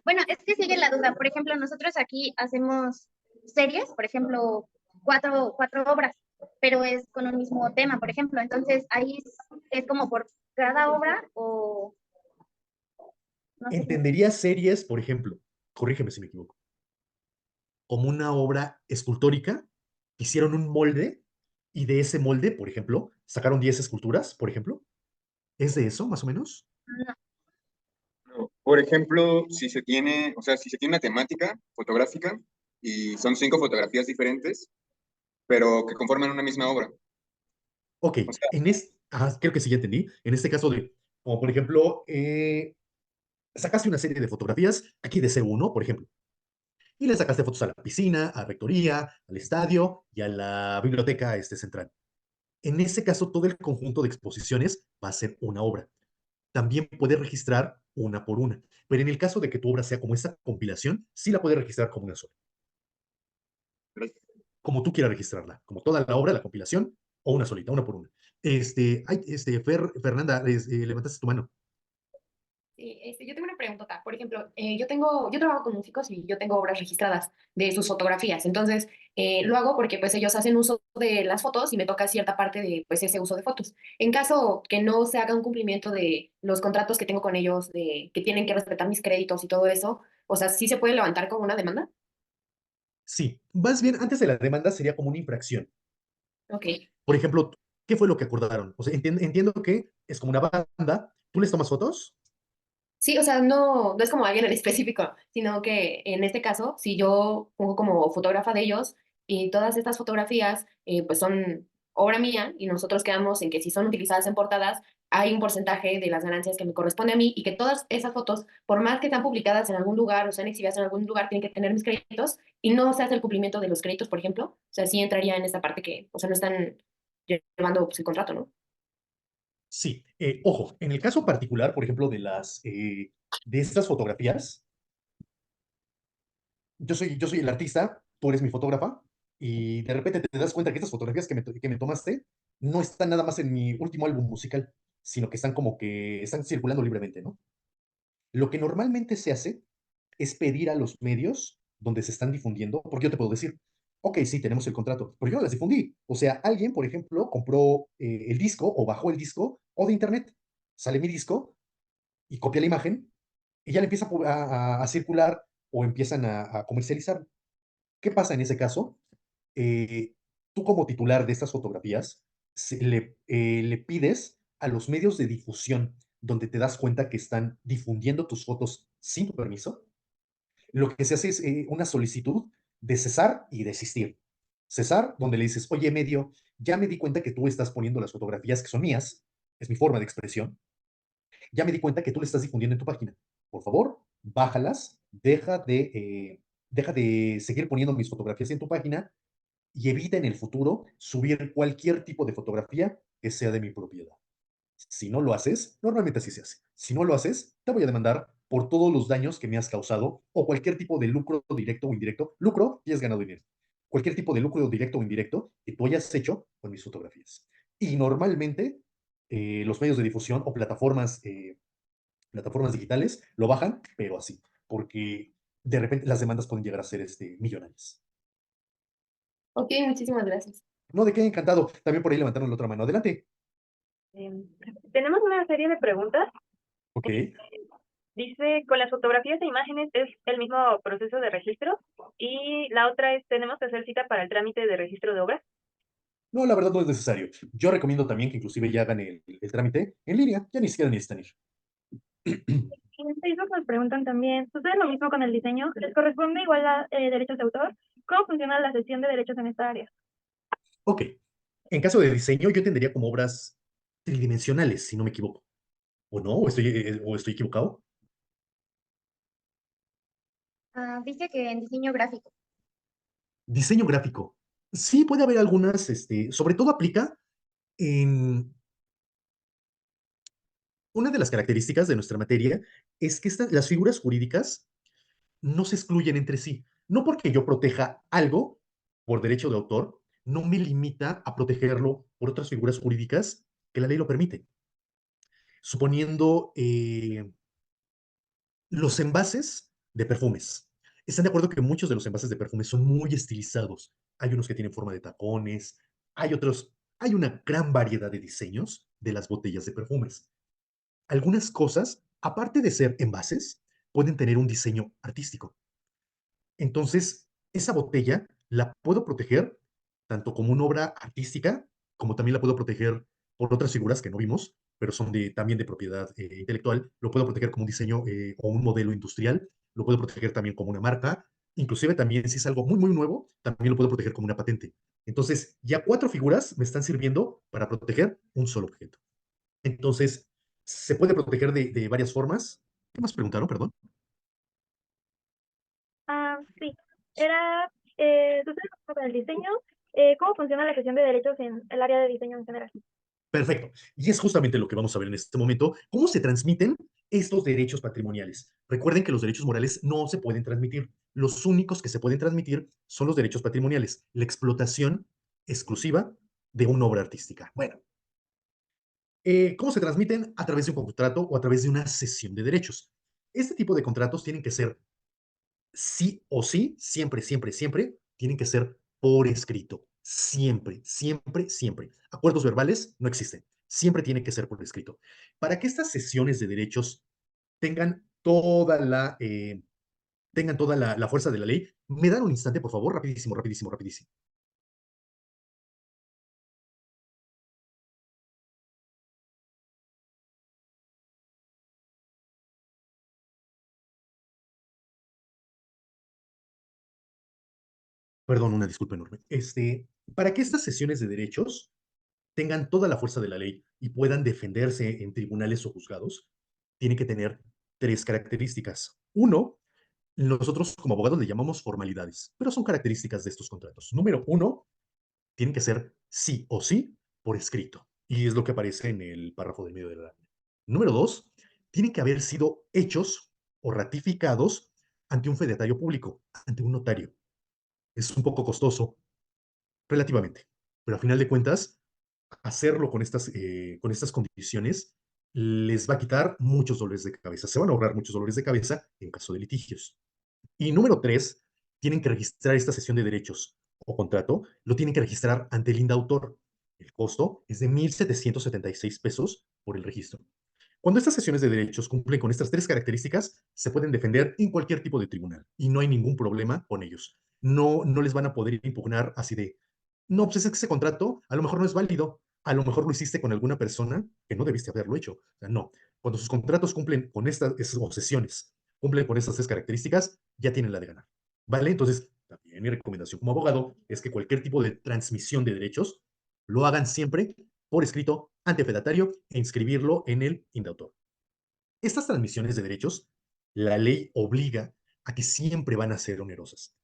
Bueno, es que sigue la duda. Por ejemplo, nosotros aquí hacemos series, por ejemplo, cuatro obras, pero es con un mismo tema, por ejemplo. Entonces, ahí es como por cada obra o... No sé. Entendería series, por ejemplo, corrígeme si me equivoco, como una obra escultórica, hicieron un molde y de ese molde, por ejemplo, sacaron 10 esculturas, por ejemplo. ¿Es de eso, más o menos? No. No. Por ejemplo, si se tiene, o sea, si se tiene una temática fotográfica y son 5 fotografías diferentes, pero que conforman una misma obra. Ok, O sea, creo que sí ya entendí. En este caso como por ejemplo, sacaste una serie de fotografías aquí de C1, por ejemplo, y le sacaste fotos a la piscina, a rectoría, al estadio y a la biblioteca central. En ese caso, todo el conjunto de exposiciones va a ser una obra. También puede registrar una por una, pero en el caso de que tu obra sea como esta compilación, sí la puede registrar como una sola, pero como tú quieras registrarla, como toda la obra, la compilación, o una solita, una por una. Fernanda, levantaste tu mano. Sí, yo tengo una pregunta. Por ejemplo, yo trabajo con músicos y yo tengo obras registradas de sus fotografías. Entonces, lo hago porque pues ellos hacen uso de las fotos y me toca cierta parte de pues ese uso de fotos. En caso que no se haga un cumplimiento de los contratos que tengo con ellos, de que tienen que respetar mis créditos y todo eso, o sea, ¿sí se puede levantar como una demanda? Sí, más bien antes de la demanda sería como una infracción. Ok. Por ejemplo, ¿qué fue lo que acordaron? O sea, entiendo que es como una banda, ¿tú les tomas fotos? Sí, o sea, no es como alguien en específico, sino que en este caso, si yo pongo como fotógrafa de ellos y todas estas fotografías pues son obra mía y nosotros quedamos en que si son utilizadas en portadas, hay un porcentaje de las ganancias que me corresponde a mí y que todas esas fotos, por más que están publicadas en algún lugar o sean exhibidas en algún lugar, tienen que tener mis créditos y no se hace el cumplimiento de los créditos, por ejemplo. O sea, sí entraría en esta parte que, o sea, no están llevando pues, el contrato, ¿no? Sí, ojo, en el caso particular, por ejemplo, de estas fotografías, yo soy el artista, tú eres mi fotógrafa, y de repente te das cuenta que estas fotografías que me tomaste no están nada más en mi último álbum musical, sino que están como que están circulando libremente, ¿no? Lo que normalmente se hace es pedir a los medios donde se están difundiendo, porque yo te puedo decir, ok, sí, tenemos el contrato, pero yo no las difundí. O sea, alguien, por ejemplo, compró el disco o bajó el disco o de internet, sale mi disco y copia la imagen y ya le empieza a circular o empiezan a comercializar. ¿Qué pasa en ese caso? Eh, Tú como titular de estas fotografías, le pides a los medios de difusión donde te das cuenta que están difundiendo tus fotos sin tu permiso, lo que se hace es una solicitud de cesar y desistir. Cesar, donde le dices, oye, medio, ya me di cuenta que tú estás poniendo las fotografías que son mías, es mi forma de expresión, ya me di cuenta que tú le estás difundiendo en tu página. Por favor, bájalas, deja de seguir poniendo mis fotografías en tu página y evita en el futuro subir cualquier tipo de fotografía que sea de mi propiedad. Si no lo haces, normalmente así se hace. Si no lo haces, te voy a demandar por todos los daños que me has causado o cualquier tipo de lucro directo o indirecto. Lucro y has ganado dinero. Cualquier tipo de lucro directo o indirecto que tú hayas hecho con mis fotografías. Y normalmente los medios de difusión o plataformas digitales lo bajan, pero así, porque de repente las demandas pueden llegar a ser millonarias. Ok, muchísimas gracias. No, de qué encantado. También por ahí levantaron la otra mano. Adelante. Em, Tenemos una serie de preguntas. Ok. Dice, con las fotografías e imágenes es el mismo proceso de registro. Y la otra es, ¿tenemos que hacer cita para el trámite de registro de obras? No, la verdad no es necesario. Yo recomiendo también que inclusive ya hagan el trámite en línea, ya ni siquiera necesitan ir. Y en Facebook nos preguntan también, ¿sucede lo mismo con el diseño? ¿Les corresponde igual a derechos de autor? ¿Cómo funciona la cesión de derechos en esta área? Ok, en caso de diseño yo tendría como obras tridimensionales, si no me equivoco. ¿O no? ¿O estoy equivocado? Ah, dice que en diseño gráfico. Diseño gráfico. Sí, puede haber algunas, sobre todo aplica en una de las características de nuestra materia es que las figuras jurídicas no se excluyen entre sí. No porque yo proteja algo por derecho de autor, no me limita a protegerlo por otras figuras jurídicas que la ley lo permite. Suponiendo los envases de perfumes. ¿Están de acuerdo que muchos de los envases de perfumes son muy estilizados? Hay unos que tienen forma de tacones, hay una gran variedad de diseños de las botellas de perfumes. Algunas cosas, aparte de ser envases, pueden tener un diseño artístico. Entonces, esa botella la puedo proteger tanto como una obra artística, como también la puedo proteger por otras figuras que no vimos, pero son también de propiedad intelectual. Lo puedo proteger como un diseño o un modelo industrial, lo puedo proteger también como una marca, inclusive también si es algo muy, muy nuevo, también lo puedo proteger como una patente. Entonces, ya 4 figuras me están sirviendo para proteger un solo objeto. Entonces, se puede proteger de varias formas. ¿Qué más preguntaron? Perdón. Sí, era, tú sabes con el diseño, ¿cómo funciona la gestión de derechos en el área de diseño en general? Perfecto. Y es justamente lo que vamos a ver en este momento, cómo se transmiten estos derechos patrimoniales. Recuerden que los derechos morales no se pueden transmitir. Los únicos que se pueden transmitir son los derechos patrimoniales, la explotación exclusiva de una obra artística. Bueno, ¿cómo se transmiten? A través de un contrato o a través de una cesión de derechos. Este tipo de contratos tienen que ser sí o sí, siempre, siempre, siempre, tienen que ser por escrito. Siempre, siempre, siempre. Acuerdos verbales no existen. Siempre tiene que ser por escrito. Para que estas sesiones de derechos tengan toda la fuerza de la ley, me dan un instante, por favor, rapidísimo, rapidísimo, rapidísimo. Perdón, una disculpa enorme. Para que estas sesiones de derechos tengan toda la fuerza de la ley y puedan defenderse en tribunales o juzgados, tiene que tener 3 características. Uno, nosotros como abogados le llamamos formalidades, pero son características de estos contratos. Número 1, tienen que ser sí o sí por escrito. Y es lo que aparece en el párrafo del medio de la ley. Número 2, tienen que haber sido hechos o ratificados ante un fedatario público, ante un notario. Es un poco costoso, relativamente, pero a final de cuentas, hacerlo con estas condiciones les va a quitar muchos dolores de cabeza. Se van a ahorrar muchos dolores de cabeza en caso de litigios. Y número 3, tienen que registrar esta cesión de derechos o contrato, lo tienen que registrar ante el indautor. El costo es de 1,776 pesos por el registro. Cuando estas sesiones de derechos cumplen con estas 3 características, se pueden defender en cualquier tipo de tribunal y no hay ningún problema con ellos. No, no les van a poder impugnar así de, no, pues es que ese contrato a lo mejor no es válido, a lo mejor lo hiciste con alguna persona que no debiste haberlo hecho. O sea, no. Cuando sus contratos cumplen con estas o sesiones, cumplen con estas 3 características, ya tienen la de ganar. ¿Vale? Entonces, también mi recomendación como abogado es que cualquier tipo de transmisión de derechos lo hagan siempre por escrito ante fedatario e inscribirlo en el indautor. Estas transmisiones de derechos, la ley obliga a que siempre van a ser onerosas.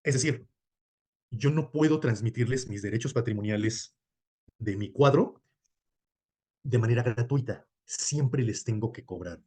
Es decir, yo no puedo transmitirles mis derechos patrimoniales de mi cuadro de manera gratuita. Siempre les tengo que cobrar.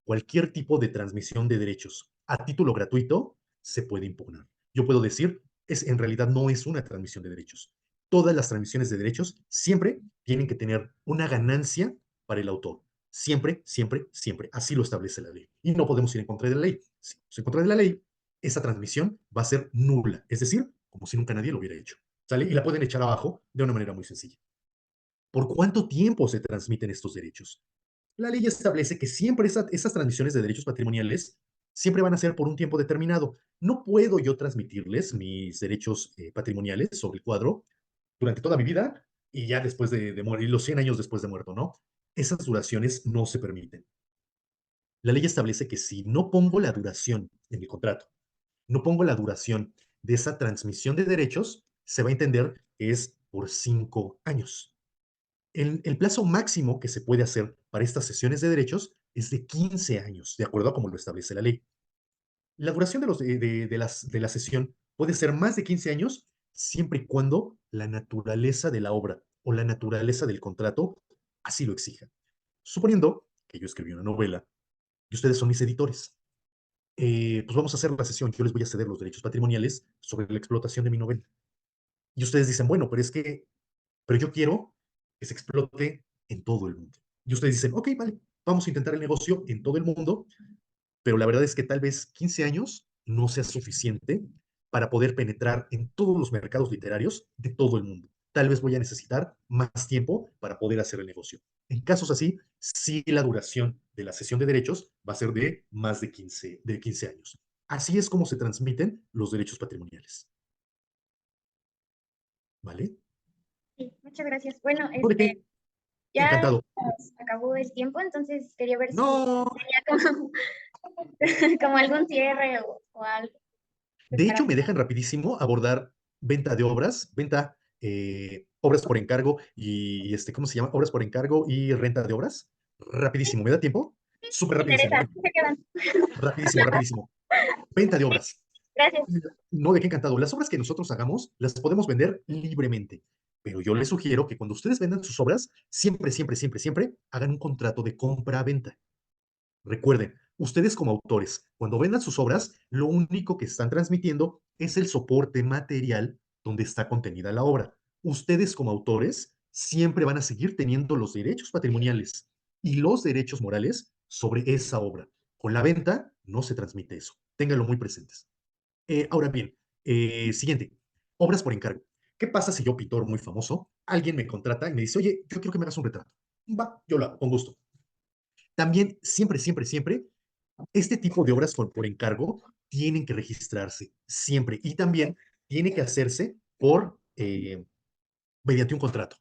Cualquier tipo de transmisión de derechos a título gratuito se puede impugnar. Yo puedo decir, en realidad no es una transmisión de derechos. Todas las transmisiones de derechos siempre tienen que tener una ganancia para el autor. Siempre, siempre, siempre. Así lo establece la ley. Y no podemos ir en contra de la ley. Si vamos en contra de la ley, esa transmisión va a ser nula. Es decir, como si nunca nadie lo hubiera hecho. ¿Sale? Y la pueden echar abajo de una manera muy sencilla. ¿Por cuánto tiempo se transmiten estos derechos? La ley establece que siempre esas transmisiones de derechos patrimoniales siempre van a ser por un tiempo determinado. No puedo yo transmitirles mis derechos patrimoniales sobre el cuadro durante toda mi vida y ya después de morir, los 100 años después de muerto, ¿no? Esas duraciones no se permiten. La ley establece que si no pongo la duración en mi contrato, no pongo la duración de esa transmisión de derechos, se va a entender que es por 5 años. El plazo máximo que se puede hacer para estas sesiones de derechos es de 15 años, de acuerdo a como lo establece la ley. La duración de la sesión puede ser más de 15 años siempre y cuando la naturaleza de la obra o la naturaleza del contrato así lo exija. Suponiendo que yo escribí una novela y ustedes son mis editores, pues vamos a hacer la sesión. Yo les voy a ceder los derechos patrimoniales sobre la explotación de mi novela. Y ustedes dicen, bueno, pero yo quiero que se explote en todo el mundo. Y ustedes dicen, ok, vale, vamos a intentar el negocio en todo el mundo, pero la verdad es que tal vez 15 años no sea suficiente para poder penetrar en todos los mercados literarios de todo el mundo. Tal vez voy a necesitar más tiempo para poder hacer el negocio. En casos así, sí la duración de la sesión de derechos va a ser de más de 15 años. Así es como se transmiten los derechos patrimoniales. ¿Vale? Sí, muchas gracias. Bueno, Porque, ya encantado. nos acabó el tiempo, entonces quería ver si No, tenía como, como algún cierre o algo pues, de para... hecho, me dejan rapidísimo abordar venta de obras, venta, obras por encargo y, ¿cómo se llama? Obras por encargo y renta de obras. Rapidísimo, ¿me da tiempo? Súper Me rapidísimo, interesa, sí se quedan. rapidísimo, rapidísimo. Venta de obras. Gracias. No, de qué encantado. Las obras que nosotros hagamos las podemos vender libremente, pero yo les sugiero que cuando ustedes vendan sus obras, siempre, siempre, siempre, siempre hagan un contrato de compra-venta. Recuerden, ustedes como autores, cuando vendan sus obras, lo único que están transmitiendo es el soporte material donde está contenida la obra. Ustedes como autores siempre van a seguir teniendo los derechos patrimoniales y los derechos morales sobre esa obra. Con la venta no se transmite eso. Ténganlo muy presentes. Ahora bien, siguiente, obras por encargo. ¿Qué pasa si yo, pintor muy famoso, alguien me contrata y me dice, oye, yo quiero que me hagas un retrato? Va, yo lo hago, con gusto. También, siempre, siempre, siempre, este tipo de obras por encargo tienen que registrarse, siempre. Y también tiene que hacerse mediante un contrato.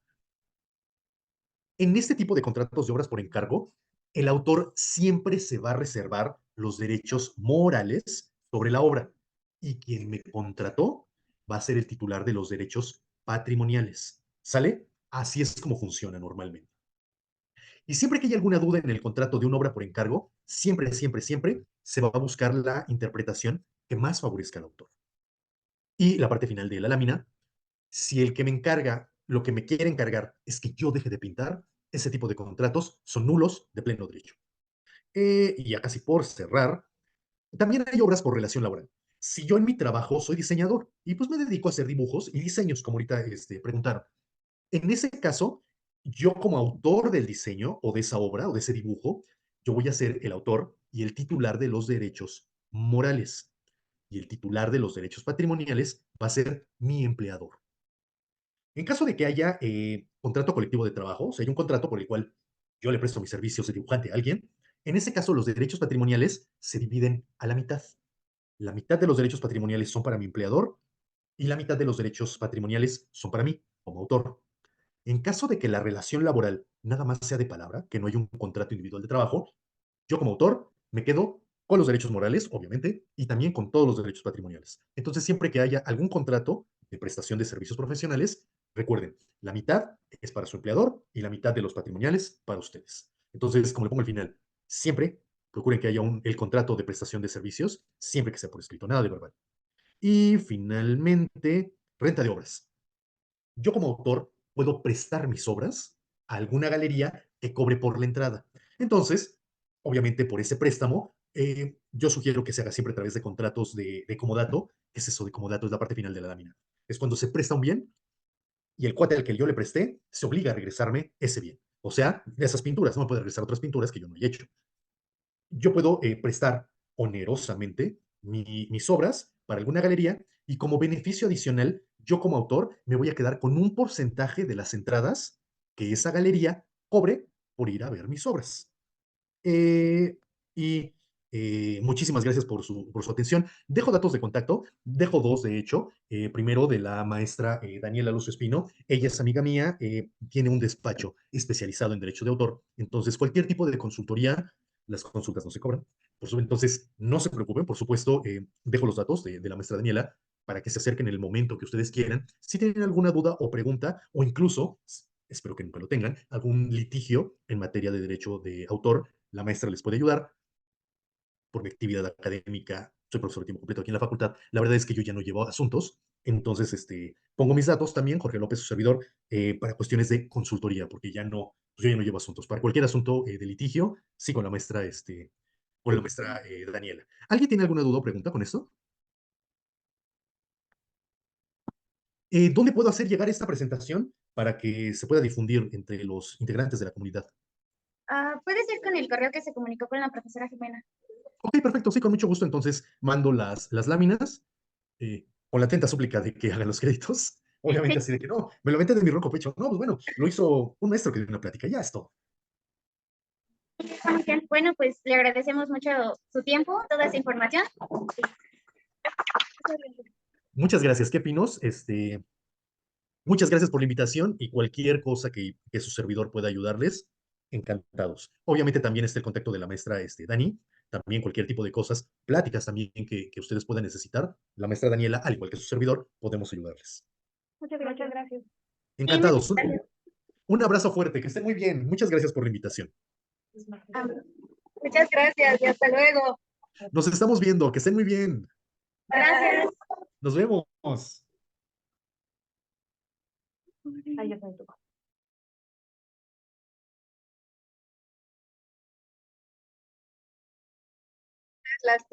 En este tipo de contratos de obras por encargo, el autor siempre se va a reservar los derechos morales sobre la obra y quien me contrató va a ser el titular de los derechos patrimoniales. ¿Sale? Así es como funciona normalmente. Y siempre que haya alguna duda en el contrato de una obra por encargo, siempre, siempre, siempre se va a buscar la interpretación que más favorezca al autor. Y la parte final de la lámina, si el que me encarga, lo que me quiere encargar es que yo deje de pintar, ese tipo de contratos son nulos de pleno derecho. Y ya casi por cerrar, también hay obras por relación laboral. Si yo en mi trabajo soy diseñador y pues me dedico a hacer dibujos y diseños, como ahorita preguntaron, en ese caso, yo como autor del diseño o de esa obra o de ese dibujo, yo voy a ser el autor y el titular de los derechos morales. Y el titular de los derechos patrimoniales va a ser mi empleador. En caso de que haya contrato colectivo de trabajo, o sea, hay un contrato por el cual yo le presto mis servicios de dibujante a alguien, en ese caso los derechos patrimoniales se dividen a la mitad. La mitad de los derechos patrimoniales son para mi empleador y la mitad de los derechos patrimoniales son para mí, como autor. En caso de que la relación laboral nada más sea de palabra, que no hay un contrato individual de trabajo, yo como autor me quedo con los derechos morales, obviamente, y también con todos los derechos patrimoniales. Entonces, siempre que haya algún contrato de prestación de servicios profesionales, recuerden, la mitad es para su empleador y la mitad de los patrimoniales para ustedes. Entonces, como le pongo al final, siempre procuren que haya el contrato de prestación de servicios, siempre que sea por escrito, nada de verbal. Y finalmente, renta de obras. Yo como autor puedo prestar mis obras a alguna galería que cobre por la entrada. Entonces, obviamente por ese préstamo, yo sugiero que se haga siempre a través de contratos de comodato. ¿Qué es eso de comodato? Es la parte final de la lámina. Es cuando se presta un bien y el cuate al que yo le presté se obliga a regresarme ese bien. O sea, de esas pinturas, no me puede regresar otras pinturas que yo no he hecho. Yo puedo prestar onerosamente mis obras para alguna galería y como beneficio adicional, yo como autor me voy a quedar con un porcentaje de las entradas que esa galería cobre por ir a ver mis obras. Eh, y muchísimas gracias por su atención. Dejo datos de contacto, dejo dos de hecho. Primero de la maestra Daniela Luz Espino. Ella es amiga mía, tiene un despacho especializado en derecho de autor. Entonces, cualquier tipo de consultoría, las consultas no se cobran. Entonces, no se preocupen, por supuesto, dejo los datos de la maestra Daniela para que se acerquen en el momento que ustedes quieran. Si tienen alguna duda o pregunta, o incluso, espero que nunca lo tengan, algún litigio en materia de derecho de autor, la maestra les puede ayudar. Por mi actividad académica, soy profesor de tiempo completo aquí en la facultad. La verdad es que yo ya no llevo asuntos, entonces pongo mis datos también, Jorge López, su servidor, para cuestiones de consultoría, porque ya no, pues yo ya no llevo asuntos. Para cualquier asunto de litigio, sí con la maestra Daniela. ¿Alguien tiene alguna duda o pregunta con esto? ¿Dónde puedo hacer llegar esta presentación para que se pueda difundir entre los integrantes de la comunidad? Puede ser con el correo que se comunicó con la profesora Jimena. Ok, perfecto, sí, con mucho gusto. Entonces mando las láminas con la atenta súplica de que hagan los créditos. Obviamente así de que no, me lo aventé de mi ronco pecho. No, pues bueno, lo hizo un maestro que dio una plática, ya es todo. Muy bien. Bueno, pues le agradecemos mucho su tiempo, toda esa información. Muchas gracias, ¿qué pinos? Muchas gracias por la invitación y cualquier cosa que su servidor pueda ayudarles, encantados. Obviamente también está el contacto de la maestra Dani, también cualquier tipo de cosas, pláticas también que ustedes puedan necesitar, la maestra Daniela, al igual que su servidor, podemos ayudarles. Muchas gracias. Encantados. Un abrazo fuerte, que estén muy bien. Muchas gracias por la invitación. Muchas gracias y hasta luego. Nos estamos viendo, que estén muy bien. Gracias. Nos vemos. Ahí ya se me tocó. Las